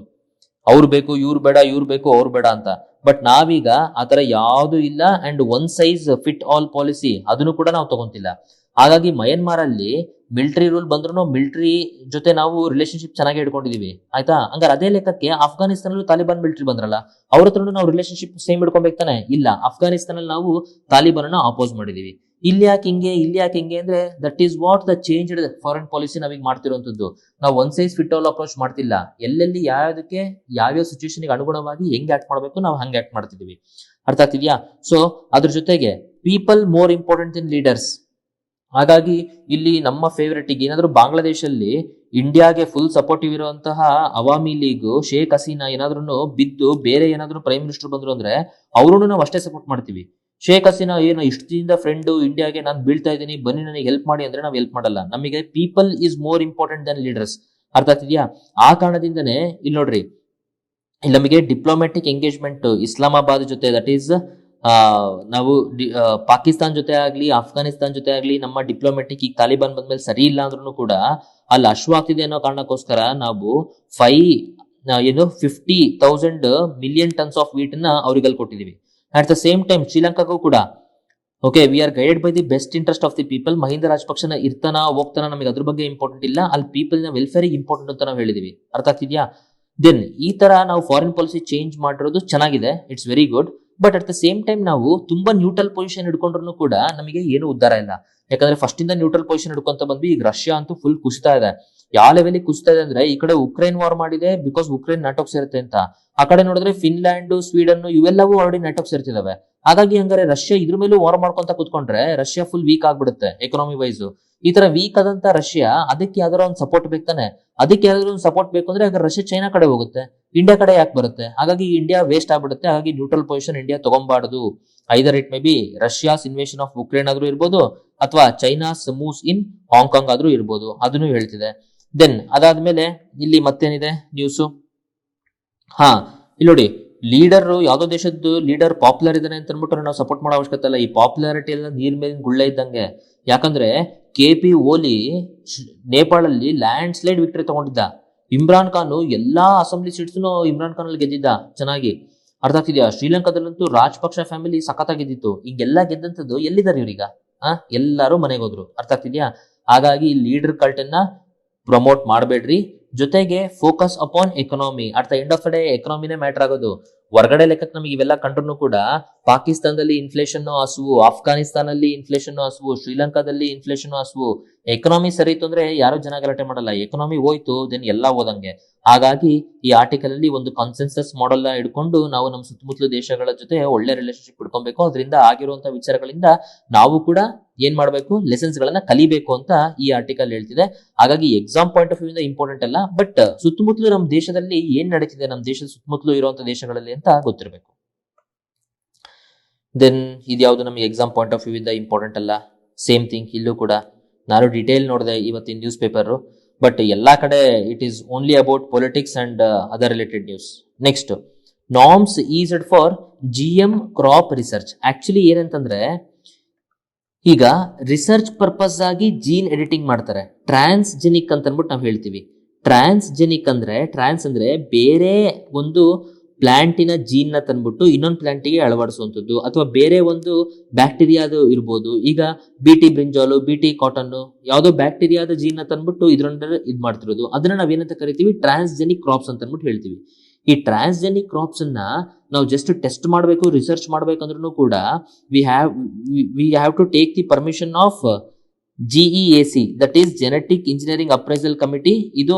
ಅವ್ರು ಬೇಕು ಇವ್ರು ಬೇಡ, ಇವ್ರು ಬೇಕು ಅವ್ರು ಬೇಡ ಅಂತ. ಬಟ್ ನಾವೀಗ ಆತರ ಯಾವ್ದು ಇಲ್ಲ, and one size fit all policy ಅದನ್ನು ಕೂಡ ನಾವು ತಗೊಂತಿಲ್ಲ. ಹಾಗಾಗಿ ಮಯನ್ಮಾರ್ ಅಲ್ಲಿ ಮಿಲಿಟರಿ ರೂಲ್ ಬಂದ್ರು ಮಿಲಿಟರಿ ಜೊತೆ ನಾವು ರಿಲೇಶನ್ಶಿಪ್ ಚೆನ್ನಾಗಿ ಇಟ್ಕೊಂಡಿದೀವಿ, ಆಯ್ತಾ? ಹಂಗಾರೆ ಅದೇ ಲೆಕ್ಕಕ್ಕೆ ಅಫ್ಘಾನಿಸ್ತಾನಲ್ಲೂ ತಾಲಿಬಾನ್ ಮಿಲಿಟರಿ ಬಂದ್ರಲ್ಲ, ಅವ್ರ ಹತ್ರನು ನಾವು ರಿಲೇಶನ್ಶಿಪ್ ಸೇಮ್ ಇಟ್ಕೊಬೇಕು ತಾನೆ? ಇಲ್ಲ, ಅಫ್ಘಾನಿಸ್ತಾನಲ್ಲಿ ನಾವು ತಾಲಿಬಾನ್ ಅಪೋಸ್ ಮಾಡಿದೀವಿ. ಇಲ್ಲಿ ಯಾಕೆ ಹಿಂಗೆ ಅಂದ್ರೆ that is what the change foreign policy ನಾವೀಗ ಮಾಡ್ತಿರುವಂತದ್ದು. ನಾವು one size fit all approach ಮಾಡ್ತಿಲ್ಲ. ಎಲ್ಲೆಲ್ಲಿ ಯಾವ್ದಕ್ಕೆ ಯಾವ್ಯಾವ ಸಿಚುವೇಶನ್ ಅನುಗುಣವಾಗಿ ಹೆಂಗ್ ಆಕ್ಟ್ ಮಾಡ್ಬೇಕು ನಾವು ಹಂಗೆ ಆಕ್ಟ್ ಮಾಡ್ತಿದೀವಿ. ಅರ್ಥ ಆಗ್ತಿದ್ಯಾ? ಸೊ ಅದ್ರ ಜೊತೆಗೆ people more important than leaders. ಹಾಗಾಗಿ ಇಲ್ಲಿ ನಮ್ಮ ಫೇವರೆಟ್ ಈಗ ಏನಾದ್ರು ಬಾಂಗ್ಲಾದೇಶಲ್ಲಿ ಇಂಡಿಯಾಗೆ ಫುಲ್ ಸಪೋರ್ಟಿವ್ ಇರುವಂತಹ ಅವಾಮಿ ಲೀಗ್ ಶೇಖ್ ಹಸೀನಾ ಏನಾದ್ರು ಬಿದ್ದು ಬೇರೆ ಏನಾದ್ರು ಪ್ರೈಮ್ ಮಿನಿಸ್ಟರ್ ಬಂದ್ರು ಅಂದ್ರೆ ಅವ್ರೂ ನಾವು ಅಷ್ಟೇ ಸಪೋರ್ಟ್ ಮಾಡ್ತೀವಿ. ಶೇಖ್ ಹಸೀನಾ ಏನು ಇಷ್ಟು ದಿನದ ಫ್ರೆಂಡ್ ಇಂಡಿಯಾಗೆ ನಾನು ಬೀಳ್ತಾ ಇದ್ದೀನಿ, ಬನ್ನಿ ನನಗೆ ಹೆಲ್ಪ್ ಮಾಡಿ ಅಂದ್ರೆ ನಾವು ಹೆಲ್ಪ್ ಮಾಡಲ್ಲ. ನಮಗೆ people is more important than leaders. ಅರ್ಥ ಆಗ್ತಿದ್ಯಾ? ಆ ಕಾರಣದಿಂದನೇ ಇಲ್ಲಿ ನೋಡ್ರಿ, ಇಲ್ಲಿ ನಮಗೆ ಡಿಪ್ಲೊಮ್ಯಾಟಿಕ್ ಎಂಗೇಜ್ಮೆಂಟ್ ಇಸ್ಲಾಮಾಬಾದ್ ಜೊತೆ, ದಟ್ ಈಸ್ ನಾವು ಪಾಕಿಸ್ತಾನ್ ಜೊತೆ ಆಗ್ಲಿ ಅಫ್ಘಾನಿಸ್ತಾನ್ ಜೊತೆ ಆಗ್ಲಿ ನಮ್ಮ ಡಿಪ್ಲೊಮ್ಯಾಟಿಕ್ ಈಗ ತಾಲಿಬಾನ್ ಬಂದ್ಮೇಲೆ ಸರಿ ಇಲ್ಲ ಅಂದ್ರೂ ಕೂಡ ಅಲ್ಲಿ ಅಶ್ವಾಗ್ತಿದೆ ಅನ್ನೋ ಕಾರಣಕ್ಕೋಸ್ಕರ ನಾವು 50,000 ಮಿಲಿಯನ್ ಟನ್ಸ್ ಆಫ್ ವೀಟ್ ನ ಅವ್ರಿಗಲ್ಲಿ ಕೊಟ್ಟಿದೀವಿ. ಅಟ್ ದ ಸೇಮ್ ಟೈಮ್ ಶ್ರೀಲಂಕಾಗೂ ಕೂಡ okay, we are guided by the best interest of the people. Mahinda ರಾಜಪಕ್ಷನ ಇರ್ತಾನ ಹೋಗ್ತಾನ ನಮಗೆ ಅದ್ರ ಬಗ್ಗೆ ಇಂಪಾರ್ಟೆಂಟ್ ಇಲ್ಲ, ಅಲ್ಲಿ ಪೀಪಲ್ ನ ವೆಲ್ಫೇರ್ ಇಂಪಾರ್ಟೆಂಟ್ ಅಂತ ನಾವು ಹೇಳಿದೀವಿ. ಅರ್ಥ ಆಗ್ತಿದ್ಯಾ? ದೆನ್ ಈ ತರ ನಾವು ಫಾರಿನ್ ಪಾಲಿಸಿ ಚೇಂಜ್ ಮಾಡಿರೋದು ಚೆನ್ನಾಗಿದೆ, it's very good. But at the same time ನಾವು ತುಂಬಾ ನ್ಯೂಟ್ರಲ್ ಪೊಸಿಷನ್ ಹಿಡ್ಕೊಂಡ್ರು ಕೂಡ ನಮಗೆ ಏನು ಉದ್ದಾರ ಇಲ್ಲ. ಯಾಕಂದ್ರೆ ಫಸ್ಟ್ ಇಂದ ನ್ಯೂಟ್ರಲ್ ಪೊಸಿಷನ್ ಹಿಡ್ಕೊಂತ ಬಂದ್ವಿ. ಈಗ ರಷ್ಯಾ ಅಂತೂ ಫುಲ್ ಕುಸಿತಾ ಇದೆ. ಯಾವ ಲೆವೆಲ್ ಕುಸಿತಾ ಇದೆ ಅಂದ್ರೆ ಈ ಕಡೆ ಉಕ್ರೇನ್ ವಾರ್ ಮಾಡಿದೆ ಬಿಕಾಸ್ ಉಕ್ರೇನ್ ನಾಟೋಕ್ ಸೇರುತ್ತೆ ಅಂತ. ಆ ಕಡೆ ನೋಡಿದ್ರೆ ಫಿನ್ಲ್ಯಾಂಡ್, ಸ್ವೀಡನ್ ಇವೆಲ್ಲವೂ ಆಲ್ರೆಡಿ ನಾಟೋಕ್ ಸೇರ್ತಿದಾವೆ. ಹಾಗಾಗಿ ಹಂಗಾರೆ ರಷ್ಯಾ ಇದ್ರ ಮೇಲೂ ವಾರ್ ಮಾಡ್ಕೊಂತ ಕುತ್ಕೊಂಡ್ರೆ ರಷ್ಯಾ ಫುಲ್ ವೀಕ್ ಆಗ್ಬಿಡುತ್ತೆ ಎಕನಾಮಿ ವೈಸ್. ಈ ತರ ವೀಕ್ ಆದಂತ ರಷ್ಯಾ ಅದಕ್ಕೆ ಯಾವ್ದಾರ ಒಂದು ಸಪೋರ್ಟ್ ಬೇಕಾನೆ. ಅದಕ್ಕೆ ಯಾವ್ದಾದ್ರು ಒಂದು ಸಪೋರ್ಟ್ ಬೇಕು ಅಂದ್ರೆ ಹಾಗಾದ್ರೆ ರಷ್ಯಾ ಚೈನಾ ಕಡೆ ಹೋಗುತ್ತೆ, ಇಂಡಿಯಾ ಕಡೆ ಯಾಕೆ ಬರುತ್ತೆ? ಹಾಗಾಗಿ ಇಂಡಿಯಾ ವೇಸ್ಟ್ ಆಗ್ಬಿಡುತ್ತೆ. ಹಾಗಾಗಿ ನ್ಯೂಟ್ರಲ್ ಪೊಸಿಷನ್ ಇಂಡಿಯಾ ತಗೊಂಬಾರ್ದು. Either it may be Russia's invasion of Ukraine ಆದ್ರೂ ಇರ್ಬೋದು, ಅಥವಾ ಚೈನಾಸ್ ಮೂವ್ಸ್ ಇನ್ ಹಾಂಗ್ಕಾಂಗ್ ಆದ್ರೂ ಇರ್ಬೋದು, ಅದನ್ನು ಹೇಳ್ತಿದೆ. ದೆನ್ ಅದಾದ್ಮೇಲೆ ಇಲ್ಲಿ ಮತ್ತೇನಿದೆ ನ್ಯೂಸ್? ಇಲ್ಲಿ ನೋಡಿ, ಲೀಡರ್ ಯಾವ್ದೋ ದೇಶದ್ದು ಲೀಡರ್ ಪಾಪ್ಯುಲರ್ ಇದಾನೆ ಅಂತ ಅಂದ್ಬಿಟ್ಟು ನಾವು ಸಪೋರ್ಟ್ ಮಾಡೋ ಅವಶ್ಯಕತೆ ಇಲ್ಲ. ಈ ಪಾಪ್ಯುಲಾರಿಟಿ ಎಲ್ಲ ನೀರ್ ಮೇಲಿನ ಗುಳ್ಳೆ ಇದ್ದಂಗೆ. ಯಾಕಂದ್ರೆ KP ಓಲಿ ನೇಪಾಳಲ್ಲಿ ಲ್ಯಾಂಡ್ ಸ್ಲೈಡ್ ವಿಕ್ಟರಿ ತಗೊಂಡಿದ್ದ. ಇಮ್ರಾನ್ ಖಾನ್ ಎಲ್ಲಾ ಅಸೆಂಬ್ಲಿ ಸೀಟ್ಸ್ ಇಮ್ರಾನ್ ಖಾನ್ ಅಲ್ಲಿ ಗೆದ್ದಿದ್ದ ಚೆನ್ನಾಗಿ. ಅರ್ಥ ಆಗ್ತಿದ್ಯಾ? ಶ್ರೀಲಂಕಾದಲ್ಲಂತೂ ರಾಜಪಕ್ಷ ಫ್ಯಾಮಿಲಿ ಸಖತ್ತಾಗಿ ಗೆದ್ದಿತ್ತು. ಹಿಂಗೆಲ್ಲಾ ಗೆದ್ದಂತದ್ದು ಎಲ್ಲಿದ್ದಾರೆ ಇವ್ರೀಗ? ಎಲ್ಲಾರು ಮನೆಗೆ ಹೋದ್ರು. ಅರ್ಥ ಆಗ್ತಿದ್ಯಾ? ಹಾಗಾಗಿ ಲೀಡರ್ ಕಲ್ಟ್ ಅನ್ನ ಪ್ರಮೋಟ್ ಮಾಡಬೇಡ್ರಿ. ಜೊತೆಗೆ focus upon economy. At the end of the day ಎಕನಾಮಿನೇ ಮ್ಯಾಟರ್ ಆಗೋದು. ಹೊರಗಡೆ ಲೆಕ್ಕಕ್ಕೆ ನಮಗೆ ಇವೆಲ್ಲ ಕಂಡ್ರು ಕೂಡ ಪಾಕಿಸ್ತಾನದಲ್ಲಿ ಇನ್ಫ್ಲೇಷನ್ ಹಸುವು, ಅಫ್ಘಾನಿಸ್ತಾನಲ್ಲಿ ಇನ್ಫ್ಲೇಷನ್ ಹಸುವು, ಶ್ರೀಲಂಕಾದಲ್ಲಿ ಇನ್ಫ್ಲೇಷನ್ ಹಸುವು. ಎಕನಾಮಿ ಸರಿ ಇತ್ತು ಅಂದ್ರೆ ಯಾರು ಜನ ಗಲಾಟೆ ಮಾಡಲ್ಲ. ಎಕನಾಮಿ ಹೋಯ್ತು ದೆನ್ ಎಲ್ಲ ಹೋದಂಗೆ. ಹಾಗಾಗಿ ಈ ಆರ್ಟಿಕಲ್ ಅಲ್ಲಿ ಒಂದು ಕಾನ್ಸೆನ್ಸಸ್ ಮಾಡೆಲ್ ನ ಇಟ್ಕೊಂಡು ನಾವು ನಮ್ಮ ಸುತ್ತಮುತ್ತಲ ದೇಶಗಳ ಜೊತೆ ಒಳ್ಳೆ ರಿಲೇಶನ್ಶಿಪ್ ಇಟ್ಕೊಬೇಕು. ಅದರಿಂದ ಆಗಿರುವಂತಹ ವಿಚಾರಗಳಿಂದ ನಾವು ಕೂಡ ಏನ್ ಮಾಡ್ಬೇಕು, ಲೆಸನ್ಸ್ ಗಳನ್ನ ಕಲಿಬೇಕು ಅಂತ ಈ ಆರ್ಟಿಕಲ್ ಹೇಳ್ತಿದೆ. ಹಾಗಾಗಿ ಎಕ್ಸಾಮ್ ಪಾಯಿಂಟ್ ಆಫ್ ವ್ಯೂ ಇಂದ ಇಂಪಾರ್ಟೆಂಟ್ ಅಲ್ಲ, ಬಟ್ ಸುತ್ತಮುತ್ತಲು ನಮ್ಮ ದೇಶದಲ್ಲಿ ಏನ್ ನಡೀತಿದೆ, ನಮ್ಮ ದೇಶದ ಸುತ್ತಮುತ್ತಲು ಇರುವಂತಹ ದೇಶಗಳಲ್ಲಿ ಅಂತ ಗೊತ್ತಿರಬೇಕು. ದೆನ್ ಇದ್ಯಾವುದು ನಮಗೆ ಎಕ್ಸಾಮ್ ಪಾಯಿಂಟ್ ಆಫ್ ವ್ಯೂ ಇಂದ ಇಂಪಾರ್ಟೆಂಟ್ ಅಲ್ಲ. ಸೇಮ್ ಥಿಂಗ್ ಇಲ್ಲೂ ಕೂಡ ನಾನು ಡಿಟೇಲ್ ನೋಡಿದೆ ಇವತ್ತಿನ ನ್ಯೂಸ್ ಪೇಪರ್, ಬಟ್ ಎಲ್ಲಾ ಕಡೆ it is only about politics and other related news. Next, norms eased for GM crop research. Actually ಏನಂತಂದ್ರೆ ಈಗ ರಿಸರ್ಚ್ ಪರ್ಪಸ್ ಆಗಿ ಜೀನ್ ಎಡಿಟಿಂಗ್ ಮಾಡ್ತಾರೆ. ಟ್ರಾನ್ಸ್ಜೆನಿಕ್ ಅಂತ ಅಂದ್ಬಿಟ್ಟು ನಾವು ಹೇಳ್ತೀವಿ. ಟ್ರಾನ್ಸ್ಜೆನಿಕ್ ಅಂದ್ರೆ ಟ್ರಾನ್ಸ್ ಅಂದ್ರೆ ಬೇರೆ ಒಂದು ಪ್ಲಾಂಟಿನ ಜೀನ್ ನ ತಂದ್ಬಿಟ್ಟು ಇನ್ನೊಂದು ಪ್ಲಾಂಟಿಗೆ ಅಳವಡಿಸುವಂಥದ್ದು, ಅಥವಾ ಬೇರೆ ಒಂದು ಬ್ಯಾಕ್ಟೀರಿಯಾದ ಇರ್ಬೋದು. ಈಗ BT ಬ್ರಿಂಜಾಲು, BT ಕಾಟನ್, ಯಾವುದೋ ಬ್ಯಾಕ್ಟೀರಿಯಾದ ಜೀನ್ ನ ತಂದ್ಬಿಟ್ಟು ಇದ್ರೊಂದ್ರೆ ಇದ್ ಮಾಡ್ತಿರೋದು, ಅದನ್ನ ನಾವೇನಂತ ಕರಿತೀವಿ, ಟ್ರಾನ್ಸ್ಜೆನಿಕ್ ಕ್ರಾಪ್ಸ್ ಅಂತ ಅಂದ್ಬಿಟ್ಟು ಹೇಳ್ತೀವಿ. ಈ ಟ್ರಾನ್ಸ್ಜೆನಿಕ್ ಕ್ರಾಪ್ಸ್ ಅನ್ನ ನಾವು ಜಸ್ಟ್ ಟೆಸ್ಟ್ ಮಾಡಬೇಕು, ರಿಸರ್ಚ್ ಮಾಡ್ಬೇಕಂದ್ರೂ ಕೂಡ we have to take the permission of GEAC, that is genetic engineering appraisal committee. ಇದು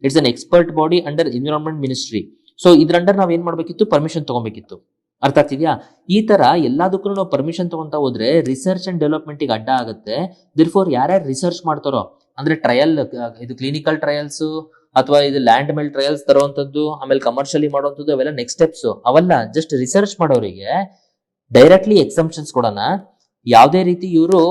it's an expert body under environment ministry. So ಇದ್ರ ಅಂಡರ್ ನಾವ್ ಏನ್ ಮಾಡ್ಬೇಕಿತ್ತು, ಪರ್ಮಿಷನ್ ತಗೊಬೇಕಿತ್ತು. ಅರ್ಥ ಆಗ್ತಿದ್ಯಾ? ಈ ತರ ಎಲ್ಲದಕ್ಕೂ ನಾವು ಪರ್ಮಿಷನ್ ತಗೊಂತ ಹೋದ್ರೆ ರಿಸರ್ಚ್ ಅಂಡ್ ಡೆವಲಪ್ಮೆಂಟ್ ಗೆ ಅಡ್ಡ ಆಗುತ್ತೆ. ದಿರ್ಫೋರ್ ಯಾರ್ಯಾರು ರಿಸರ್ಚ್ ಮಾಡ್ತಾರೋ, ಅಂದ್ರೆ ಟ್ರಯಲ್, ಇದು ಕ್ಲಿನಿಕಲ್ ಟ್ರಯಲ್ಸ್ ಅಥವಾ ಇದು ಲ್ಯಾಂಡ್ ಮೇಲ್ ಟ್ರಯಲ್ಸ್ ತರುವಂತದ್ದು, ಆಮೇಲೆ ಕಮರ್ಷಿಯಲಿ ಮಾಡುವಂತದ್ದು, ಅವೆಲ್ಲ ನೆಕ್ಸ್ಟ್ ಸ್ಟೆಪ್ಸ್. ಅವೆಲ್ಲ ಜಸ್ಟ್ ರಿಸರ್ಚ್ ಮಾಡೋರಿಗೆ ಡೈರೆಕ್ಟ್ಲಿ ಎಕ್ಸಂಪ್ಷನ್ಸ್ ಕೊಡೋಣ. ಯಾವುದೇ ರೀತಿ ಇವರು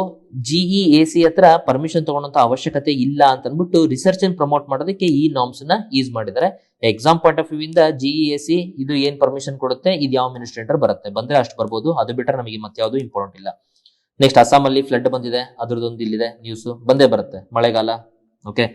GEAC ಹತ್ರ ಪರ್ಮಿಷನ್ ತಗೊಳ್ಳೋಂತ ಅವಶ್ಯಕತೆ ಇಲ್ಲ ಅಂತ ಅಂದ್ಬಿಟ್ಟು ರಿಸರ್ಚ್ ಅನ್ನು ಪ್ರಮೋಟ್ ಮಾಡೋದಕ್ಕೆ ಈ ನಾರ್ಮ್ಸ್ ನ ಯೂಸ್ ಮಾಡಿದ್ದಾರೆ. ಎಕ್ಸಾಮ್ ಪಾಯಿಂಟ್ ಆಫ್ ವ್ಯೂ ಇಂದ GEAC ಇದು ಏನ್ ಪರ್ಮಿಷನ್ ಕೊಡುತ್ತೆ, ಇದು ಯಾವ ಮಿನಿಸ್ಟ್ರಿ ಅಂಡರ್ ಬರುತ್ತೆ, ಬಂದ್ರೆ ಅಷ್ಟು ಬರ್ಬೋದು. ಅದು ಬಿಟ್ಟರೆ ನಮಗೆ ಮತ್ತೆ ಯಾವುದು ಇಂಪಾರ್ಟೆಂಟ್ ಇಲ್ಲ. ನೆಕ್ಸ್ಟ್ ಅಸ್ಸಾಂ ಅಲ್ಲಿ ಫ್ಲಡ್ ಬಂದಿದೆ, ಅದ್ರದ್ದೊಂದು ಇಲ್ಲಿದೆ ನ್ಯೂಸ್, ಬಂದೇ ಬರುತ್ತೆ, ಮಳೆಗಾಲ. ಓಕೆ,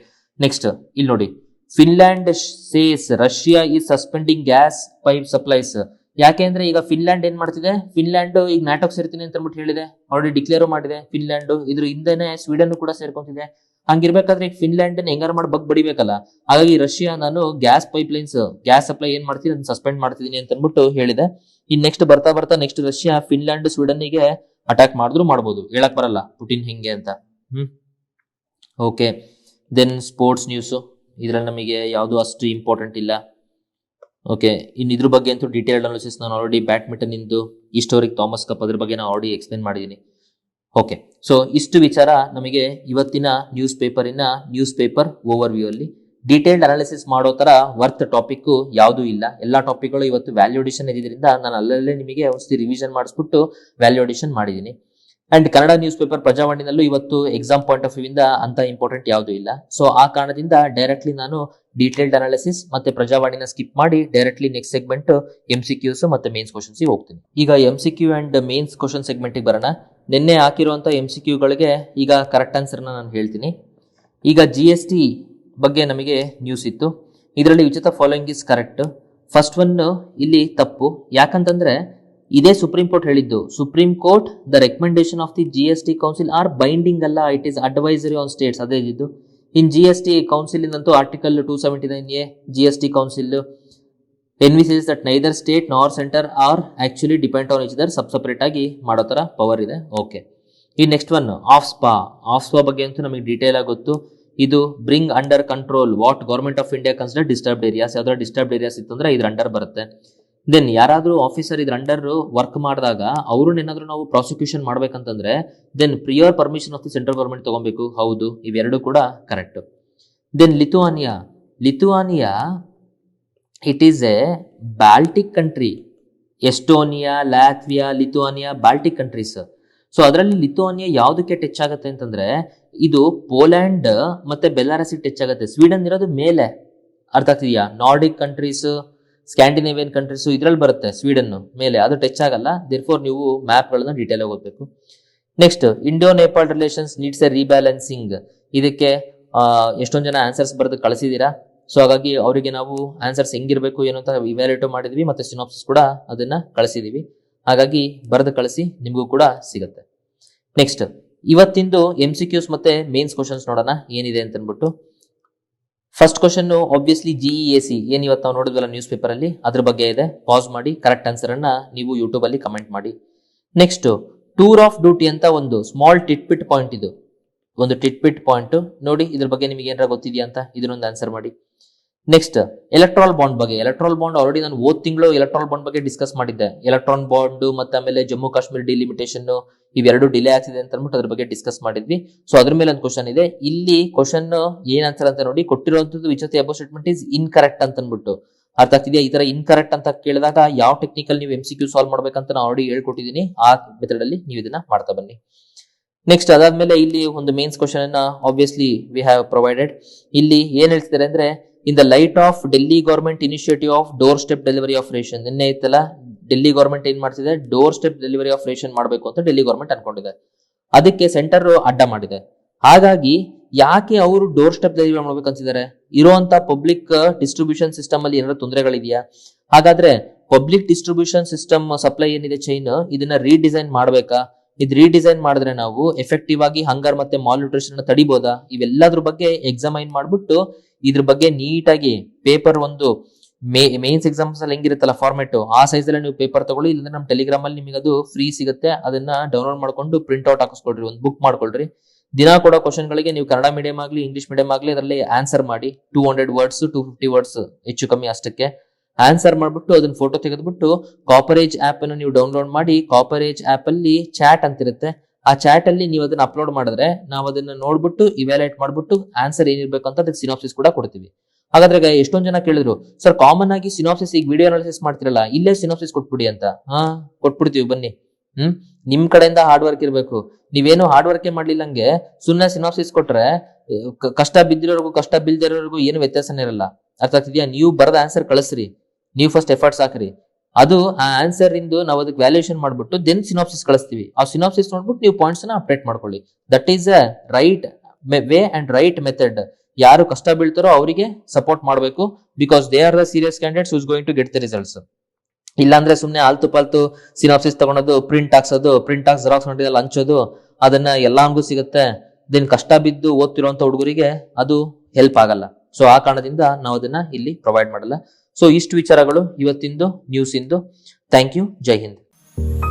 ನೆಕ್ಸ್ಟ್ ಇಲ್ಲಿ ನೋಡಿ, Finland says Russia is suspending gas pipe supplies. ಯಾಕೆಂದ್ರೆ ಈಗ ಫಿನ್ಲ್ಯಾಂಡ್ ಏನ್ ಮಾಡ್ತಿದೆ, ಫಿನ್ಲ್ಯಾಂಡ್ ಈಗ ನ್ಯಾಟೋಕ್ ಸೇರ್ತೀನಿ ಅಂತ ಅಂದ್ಬಿಟ್ಟು ಹೇಳಿದೆ, ಆಲ್ರೆಡಿ ಡಿಕ್ಲೇರ್ ಮಾಡಿದೆ ಫಿನ್ಲ್ಯಾಂಡ್. ಇದ್ರ ಹಿಂದೆನೆ ಸ್ವೀಡನ್ ಕೂಡ ಸೇರ್ಕೊಂತಿದೆ. ಹಂಗಿರ್ಬೇಕಾದ್ರೆ ಈಗ ಫಿನ್ಲ್ಯಾಂಡ್ ಹೆಂಗಾರ ಮಾಡಿ ಬಡಿಬೇಕಲ್ಲ. ಹಾಗಾಗಿ ರಷ್ಯಾ ನಾನು gas pipelines, gas supply ಏನ್ ಮಾಡ್ತೀನಿ ಅದನ್ನ ಸಸ್ಪೆಂಡ್ ಮಾಡ್ತಿದೀನಿ ಅಂತ ಅಂದ್ಬಿಟ್ಟು ಹೇಳಿದೆ. ಇನ್ ನೆಕ್ಸ್ಟ್ ಬರ್ತಾ ನೆಕ್ಸ್ಟ್ ರಷ್ಯಾ ಫಿನ್ಲ್ಯಾಂಡ್ ಸ್ವೀಡನ್ಗೆ ಅಟ್ಯಾಕ್ ಮಾಡಿದ್ರು ಮಾಡ್ಬೋದು, ಹೇಳಕ್ ಬರಲ್ಲ ಪುಟಿನ್ ಹಿಂಗೆ ಅಂತ. Okay, then sports news. ಇದ್ರಲ್ಲಿ ನಮಗೆ ಯಾವುದು ಅಷ್ಟು ಇಂಪಾರ್ಟೆಂಟ್ ಇಲ್ಲ. ಓಕೆ, ಇನ್ನು ಇದ್ರ ಬಗ್ಗೆ ಅಂತೂ ಡೀಟೇಲ್ಡ್ ಅನಾಲಿಸಿಸ್ ನಾನು ಆಲ್ರೆಡಿ ಬ್ಯಾಡ್ಮಿಂಟನ್ ಇಂದು ಹಿಸ್ಟೋರಿಕ್ ಥಾಮಸ್ ಕಪ್ ಅದ್ರ ಬಗ್ಗೆ ನಾನು ಆಲ್ರೆಡಿ ಎಕ್ಸ್ಪ್ಲೇನ್ ಮಾಡಿದ್ದೀನಿ. ಓಕೆ, ಸೊ ಇಷ್ಟು ವಿಚಾರ ನಮಗೆ ಇವತ್ತಿನ ನ್ಯೂಸ್ ಪೇಪರ್ ಓವರ್ ವ್ಯೂ ಅಲ್ಲಿ. ಡೀಟೇಲ್ಡ್ ಅನಾಲಿಸಿಸ್ ಮಾಡೋ ತರ ವರ್ತ್ ಟಾಪಿಕ್ ಯಾವುದೂ ಇಲ್ಲ. ಎಲ್ಲಾ ಟಾಪಿಕ್ಗಳು ಇವತ್ತು ವ್ಯಾಲ್ಯೂ ಅಡಿಷನ್ ಇದ್ರಿಂದ ನಾನು ಅಲ್ಲಲ್ಲೇ ನಿಮಗೆ ಒಂದ್ಸತಿ ರಿವಿಷನ್ ಮಾಡಿಸ್ಬಿಟ್ಟು ವ್ಯಾಲ್ಯೂ ಅಡಿಷನ್ ಮಾಡಿದ್ದೀನಿ. ಅಂಡ್ ಕನ್ನಡ ನ್ಯೂಸ್ ಪೇಪರ್ ಪ್ರಜಾವಾಣಿನಲ್ಲೂ ಇವತ್ತು ಎಕ್ಸಾಮ್ ಪಾಯಿಂಟ್ ಆಫ್ ವ್ಯೂ ಇಂದ ಅಂತ ಇಂಪಾರ್ಟೆಂಟ್ ಯಾವುದೂ ಇಲ್ಲ. ಸೊ ಆ ಕಾರಣದಿಂದ ಡೈರೆಕ್ಟ್ಲಿ ನಾನು ಡೀಟೇಲ್ಡ್ ಅನಾಲಿಸಿಸ್ ಮತ್ತೆ ಪ್ರಜಾವಾಣಿನ ಸ್ಕಿಪ್ ಮಾಡಿ ಡೈರೆಕ್ಟ್ಲಿ ನೆಕ್ಸ್ಟ್ ಸೆಗ್ಮೆಂಟ್ MCQs ಮತ್ತೆ ಮೇನ್ಸ್ ಕ್ವಶನ್ಸ್ ಹೋಗ್ತೀನಿ. ಈಗ MCQ and mains question segment ಬರೋಣ. ನಿನ್ನೆ ಹಾಕಿರುವಂತ MCQಗಳಿಗೆ ಈಗ ಕರೆಕ್ಟ್ ಆನ್ಸರ್ ನಾನು ಹೇಳ್ತೀನಿ. ಈಗ GST ಬಗ್ಗೆ ನಮಗೆ ನ್ಯೂಸ್ ಇತ್ತು. ಇದರಲ್ಲಿ which of the following is correct. First one ಇಲ್ಲಿ ತಪ್ಪು. ಯಾಕಂತಂದ್ರೆ ಇದೇ ಸುಪ್ರೀಂ ಕೋರ್ಟ್ ಹೇಳಿದ್ದು. Supreme Court the recommendation of the GST council are binding ಅಲ್ಲ, it is advisory on states. ಅದೇ ಇದ್ದು ಇನ್ GST ಕೌನ್ಸಿಲ್ ಇಂದಂತೂ article 279A GST council envisage that neither state nor centre are actually depend on each other separate ಆಗಿ ಮಾಡೋ ತರ power ಇದೆ. Okay, ಈ next one of spa ಬಗ್ಗೆ ಅಂತೂ ನಮಗೆ ಡೀಟೇಲ್ ಆಗಿ ಗೊತ್ತು. ಇದು bring under control what government of India consider disturbed areas. ಯಾವ್ದಾದ್ರು ಡಿಸ್ಟರ್ಬ್ಡ್ ಏರಿಯಾಸ್ ಇತ್ತಂದ್ರೆ ಇದ್ರ ಅಂಡರ್ ಬರುತ್ತೆ. ದೆನ್ ಯಾರಾದ್ರೂ ಆಫೀಸರ್ ಇದ್ರ ಅಂಡರ್ ವರ್ಕ್ ಮಾಡಿದಾಗ ಅವ್ರನ್ನ ಏನಾದ್ರು ನಾವು ಪ್ರಾಸಿಕ್ಯೂಷನ್ ಮಾಡ್ಬೇಕಂತಂದ್ರೆ then prior permission of the central government ತಗೊಬೇಕು. ಹೌದು, ಇವೆರಡು ಕೂಡ correct. Then Lithuania it is a Baltic country. Estonia, Latvia, Lithuania Baltic countries. So ಅದರಲ್ಲಿ ಲಿಥುವಾನಿಯಾ ಯಾವುದಕ್ಕೆ ಟಚ್ ಆಗುತ್ತೆ ಅಂತಂದ್ರೆ ಇದು ಪೋಲ್ಯಾಂಡ್ ಮತ್ತೆ ಬೆಲಾರಸ್ಗೆ ಟಚ್ ಆಗುತ್ತೆ. ಸ್ವೀಡನ್ ಇರೋದು ಮೇಲೆ, ಅರ್ಥ ಆಗ್ತಿದೆಯಾ? ನಾರ್ಡಿಕ್ ಕಂಟ್ರೀಸ್, ಸ್ಕ್ಯಾಂಡಿನೇವಿಯನ್ ಕಂಟ್ರೀಸ್ ಇದ್ರಲ್ಲಿ ಬರುತ್ತೆ. ಸ್ವೀಡನ್ ಮೇಲೆ, ಅದು ಟಚ್ ಆಗಲ್ಲ. ದೇರ್ಫೋರ್ ನೀವು ಮ್ಯಾಪ್ ಗಳನ್ನ ಡೀಟೇಲ್ ಆಗಿ ಓದಬೇಕು. Next, Indo Nepal relations needs a rebalancing. ಇದಕ್ಕೆ ಎಷ್ಟೊಂದು ಜನ ಆನ್ಸರ್ಸ್ ಬರೆದು ಕಳಿಸಿದೀರಾ. ಸೊ ಹಾಗಾಗಿ ಅವರಿಗೆ ನಾವು ಆನ್ಸರ್ಸ್ ಹೆಂಗಿರ್ಬೇಕು ಏನು ಅಂತ ಇವ್ಯಾಲ್ಯೂಟ್ ಮಾಡಿದ್ವಿ, ಮತ್ತೆ ಸಿನಾಪ್ಸಿಸ್ ಕೂಡ ಅದನ್ನ ಕಳಿಸಿದೀವಿ. ಹಾಗಾಗಿ ಬರೆದು ಕಳಿಸಿ, ನಿಮಗೂ ಕೂಡ ಸಿಗುತ್ತೆ. ನೆಕ್ಸ್ಟ್, ಇವತ್ತಿಂದು MCQs ಮತ್ತೆ ಮೇನ್ಸ್ ಕ್ವಶನ್ಸ್ ನೋಡೋಣ ಏನಿದೆ ಅಂತ ಅನ್ಬಿಟ್ಟು. ಫಸ್ಟ್ ಕ್ವಶನ್ ಆಬ್ವಿಯಸ್ಲಿ GEAC ಏನ್ ಇವತ್ತು ನಾವು ನೋಡಿದ್ವಲ್ಲ ನ್ಯೂಸ್ ಪೇಪರ್ ಅಲ್ಲಿ, ಅದ್ರ ಬಗ್ಗೆ ಇದೆ. ಪಾಸ್ ಮಾಡಿ ಕರೆಕ್ಟ್ ಆನ್ಸರ್ ಅನ್ನ ನೀವು ಯೂಟ್ಯೂಬ್ ಅಲ್ಲಿ ಕಮೆಂಟ್ ಮಾಡಿ. ನೆಕ್ಸ್ಟ್, ಟೂರ್ ಆಫ್ ಡ್ಯೂಟಿ ಅಂತ ಒಂದು ಸ್ಮಾಲ್ ಟಿಟ್ಪಿಟ್ ಪಾಯಿಂಟ್. ಇದು ಒಂದು ಟಿಟ್ಪಿಟ್ ಪಾಯಿಂಟ್ ನೋಡಿ, ಇದ್ರ ಬಗ್ಗೆ ನಿಮಗೆ ಏನಾರ ಗೊತ್ತಿದೆಯಾ ಅಂತ ಇದನ್ನೊಂದು ಆನ್ಸರ್ ಮಾಡಿ. ನೆಕ್ಸ್ಟ್, ಎಲೆಕ್ಟ್ರಾಲ್ ಬಾಂಡ್ ಬಗ್ಗೆ. ಎಲೆಕ್ಟ್ರಾಲ್ ಬಾಂಡ್ ಆಲ್ರೆಡಿ ನಾನು ಹೋದ ತಿಂಗಳು ಎಲೆಕ್ಟ್ರಾಲ್ ಬಾಂಡ್ ಬಗ್ಗೆ ಡಿಸ್ಕಸ್ ಮಾಡಿದ್ದೆ. ಎಲೆಕ್ಟ್ರಾನ್ ಬಾಂಡ್ ಮತ್ತೆ ಆಮೇಲೆ ಜಮ್ಮು ಕಾಶ್ಮೀರ್ ಡಿಲಿಮಿಟೇಷನ್ ಇವೆರಡು ಡಿಲೇ ಆಗ್ತಿದೆ ಅಂತ ಅಂದ್ಬಿಟ್ಟು ಅದ್ರ ಬಗ್ಗೆ ಡಿಸ್ಕಸ್ ಮಾಡಿದ್ವಿ. ಸೊ ಅದ್ರ ಮೇಲೆ ಒಂದು ಕ್ವಶನ್ ಇದೆ. ಇಲ್ಲಿ ಕ್ವಶನ್ ಏನ್ ಆನ್ಸರ್ ಅಂತ ನೋಡಿ, ಕೊಟ್ಟಿರುವಂತದ್ದು which of the above statement is incorrect ಅಂತ ಅಂದ್ಬಿಟ್ಟು. ಅರ್ಥ ಆಗ್ತಿದೆಯಾ? ಈ ತರ ಇನ್ಕರೆಕ್ಟ್ ಅಂತ ಕೇಳಿದಾಗ ಯಾವ ಟೆಕ್ನಿಕಲ್ ನೀವು MCQ ಸಾಲ್ವ್ ಮಾಡ್ಬೇಕಂತ ನಾನು ಆಲ್ರೆಡಿ ಹೇಳ್ಕೊಟ್ಟಿದ್ದೀನಿ. ಆ ಮೆಥಡ್ ಅಲ್ಲಿ ನೀವು ಇದನ್ನ ಮಾಡ್ತಾ ಬನ್ನಿ. ನೆಕ್ಸ್ಟ್, ಅದಾದ್ಮೇಲೆ ಇಲ್ಲಿ ಒಂದು ಮೇನ್ಸ್ ಕ್ವಶನ್ ಅನ್ನ ಆಬ್ವಿಯಸ್ಲಿ ವಿ ಹ್ಯಾವ್ ಪ್ರೊವೈಡೆಡ್. ಇಲ್ಲಿ ಏನ್ ಹೇಳ್ತಿದ್ದಾರೆ ಅಂದ್ರೆ, in the light off Delhi government initiative of door step delivery of ration. ನಿನ್ನೆ ಇತ್ತಲ್ಲ ಡೆಲ್ಲಿ ಗವರ್ಮೆಂಟ್ ಏನ್ ಮಾಡ್ತಿದೆ, door step delivery of ration ಮಾಡಬೇಕು ಅಂತ ಡೆಲ್ಲಿ ಗವರ್ಮೆಂಟ್ ಅನ್ಕೊಂಡಿದೆ. ಅದಕ್ಕೆ ಸೆಂಟರ್ ಅಡ್ಡ ಮಾಡಿದೆ. ಹಾಗಾಗಿ ಯಾಕೆ ಅವರು ಡೋರ್ ಸ್ಟೆಪ್ ಡೆಲಿವರಿ ಮಾಡ್ಬೇಕಂತಿದ್ದಾರೆ? ಇರುವಂತ ಪಬ್ಲಿಕ್ ಡಿಸ್ಟ್ರಿಬ್ಯೂಷನ್ ಸಿಸ್ಟಮ್ ಅಲ್ಲಿ ಏನಾದ್ರು ತೊಂದರೆಗಳಿದೆಯಾ? ಹಾಗಾದ್ರೆ ಪಬ್ಲಿಕ್ ಡಿಸ್ಟ್ರಿಬ್ಯೂಷನ್ ಸಿಸ್ಟಮ್ ಸಪ್ಲೈ ಏನಿದೆ ಚೈನ್, ಇದನ್ನ ರೀಡಿಸೈನ್ ಮಾಡ್ಬೇಕಾ? ಇದು ರೀಡಿಸೈನ್ ಮಾಡಿದ್ರೆ ನಾವು ಎಫೆಕ್ಟಿವ್ ಆಗಿ ಹಂಗರ್ ಮತ್ತೆ ಮಾಲ್ ನ್ಯೂಟ್ರಿಷನ್ ತಡಿಬೋದಾ? ಇವೆಲ್ಲದ್ರ ಬಗ್ಗೆ ಎಕ್ಸಾಮೈನ್ ಮಾಡ್ಬಿಟ್ಟು ಇದ್ರ ಬಗ್ಗೆ ನೀಟಾಗಿ ಪೇಪರ್ ಒಂದು ಮೇನ್ಸ್ ಎಕ್ಸಾಮ್ಸ್ ಅಲ್ಲಿ ಹೆಂಗಿರುತ್ತಲ್ಲ ಫಾರ್ಮೆಟ್, ಆ ಸೈಜ್ ಅಲ್ಲಿ ನೀವು ಪೇಪರ್ ತಗೊಳ್ಳಿ. ಇಲ್ಲ ನಮ್ಮ ಟೆಲಿಗ್ರಾಮ್ ಅಲ್ಲಿ ನಿಮಗೆ ಅದು ಫ್ರೀ ಸಿಗುತ್ತೆ. ಅದನ್ನ ಡೌನ್ಲೋಡ್ ಮಾಡ್ಕೊಂಡು ಪ್ರಿಂಟ್ ಔಟ್ ಹಾಕಿಸ್ಕೊಳ್ರಿ, ಒಂದು ಬುಕ್ ಮಾಡ್ಕೊಳ್ರಿ. ದಿನ ಕೊಡೋ ಕ್ವಶನ್ ಗಳಿಗೆ ನೀವು ಕನ್ನಡ ಮೀಡಿಯಂ ಆಗ್ಲಿ ಇಂಗ್ಲಿಷ್ ಮೀಡಿಯಂ ಆಗ್ಲಿ ಅದರಲ್ಲಿ ಆನ್ಸರ್ ಮಾಡಿ. 200 ವರ್ಡ್ಸ್ 250 ವರ್ಡ್ಸ್ ಹೆಚ್ಚು ಕಮ್ಮಿ ಅಷ್ಟಕ್ಕೆ ಆನ್ಸರ್ ಮಾಡ್ಬಿಟ್ಟು ಅದನ್ನ ಫೋಟೋ ತೆಗೆದ್ಬಿಟ್ಟು ಕಾಪರೇಜ್ ಆಪ್ ಅನ್ನು ನೀವು ಡೌನ್ಲೋಡ್ ಮಾಡಿ. ಕಾಪರೇಜ್ ಆಪ್ ಅಲ್ಲಿ ಚಾಟ್ ಅಂತಿರುತ್ತೆ, ಆ ಚಾಟ್ ಅಲ್ಲಿ ನೀವು ಅದನ್ನ ಅಪ್ಲೋಡ್ ಮಾಡಿದ್ರೆ ನಾವು ಅದನ್ನ ನೋಡ್ಬಿಟ್ಟು ಇವ್ಯಾಲ್ಯೂಯೇಟ್ ಮಾಡ್ಬಿಟ್ಟು ಆನ್ಸರ್ ಏನಿರ್ಬೇಕು ಅಂತ ಅದಕ್ಕೆ ಸಿನಾಪ್ಸಿಸ್ ಕೂಡ ಕೊಡ್ತೀವಿ. ಹಾಗಾದ್ರೆ ಎಷ್ಟೊಂದ್ ಜನ ಕೇಳಿದ್ರು, ಸರ್ ಕಾಮನ್ ಆಗಿ ಸಿನಾಪ್ಸಿಸ್ ಈಗ ವಿಡಿಯೋ ಅನಾಲಿಸಿಸ್ ಮಾಡ್ತಿರಲ್ಲ, ಇಲ್ಲೇ ಸಿನಾಪ್ಸಿಸ್ ಕೊಟ್ಬಿಡಿ ಅಂತ. ಕೊಟ್ಬಿಡ್ತೀವಿ ಬನ್ನಿ. ನಿಮ್ ಕಡೆಯಿಂದ ಹಾರ್ಡ್ ವರ್ಕ್ ಇರ್ಬೇಕು. ನೀವೇನು ಹಾರ್ಡ್ ವರ್ಕ್ ಮಾಡ್ಲಿಲ್ಲಂಗೆ ಸುಮ್ಮನೆ ಸಿನಾಪ್ಸಿಸ್ ಕೊಟ್ರೆ ಕಷ್ಟ ಬಿದ್ದಿರೋರ್ಗು ಕಷ್ಟ ಬಿಲ್ದಿರೋರ್ಗು ಏನು ವ್ಯತ್ಯಾಸನೇ ಇರಲ್ಲ. ಅರ್ಥ ಆಗ್ತಿದ್ಯಾ? ನೀವು ಬರದ ಆನ್ಸರ್ ಕಳಿಸ್ರಿ, ನೀವು ಫಸ್ಟ್ ಎಫರ್ಟ್ಸ್ ಹಾಕ್ರಿ. ಅದು ಆ ಆನ್ಸರ್ ಇಂದು ನಾವು ಅದಕ್ಕೆ ವ್ಯಾಲ್ಯೂಯೇಷನ್ ಮಾಡ್ಬಿಟ್ಟು ದೆನ್ ಸಿನಾಪ್ಸಿಸ್ ಕಳಿಸ್ತೀವಿ. ಆ ಸಿನಾಪ್ಸಿಸ್ ನೋಡ್ಬಿಟ್ಟು ನೀವು ಪಾಯಿಂಟ್ಸ್ ನ ಅಪ್ಡೇಟ್ ಮಾಡ್ಕೊಳ್ಳಿ. That is a right way and right method. ಯಾರು ಕಷ್ಟ ಬೀಳ್ತಾರೋ ಅವರಿಗೆ ಸಪೋರ್ಟ್ ಮಾಡಬೇಕು. Because they are the serious candidates who's going to get the results. ಇಲ್ಲಾಂದ್ರೆ ಸುಮ್ನೆ ಆಲ್ತು ಪಾಲ್ತು ಸಿನಾಪ್ಸಿಸ್ ತಗೊಳೋದು, ಪ್ರಿಂಟ್ ಹಾಕ್ಸೋದು, ಪ್ರಿಂಟ್ ಹಾಕಿ ಜೆರಾಕ್ಸ್ ಮಾಡಿದಲ್ಲಿ ಹಂಚೋದು, ಅದನ್ನ ಎಲ್ಲಾಂಗೂ ಸಿಗುತ್ತೆ. ದೆನ್ ಕಷ್ಟ ಬಿದ್ದು ಓದ್ತಿರುವಂತ ಹುಡುಗರಿಗೆ ಅದು ಹೆಲ್ಪ್ ಆಗಲ್ಲ. ಸೊ ಆ ಕಾರಣದಿಂದ ನಾವು ಅದನ್ನ ಇಲ್ಲಿ ಪ್ರೊವೈಡ್ ಮಾಡಲ್ಲ. ಸೊ ಇಷ್ಟು ವಿಚಾರಗಳು ಇವತ್ತಿಂದು ನ್ಯೂಸ್ ಇಂದು. Thank you. ಜೈ ಹಿಂದ್.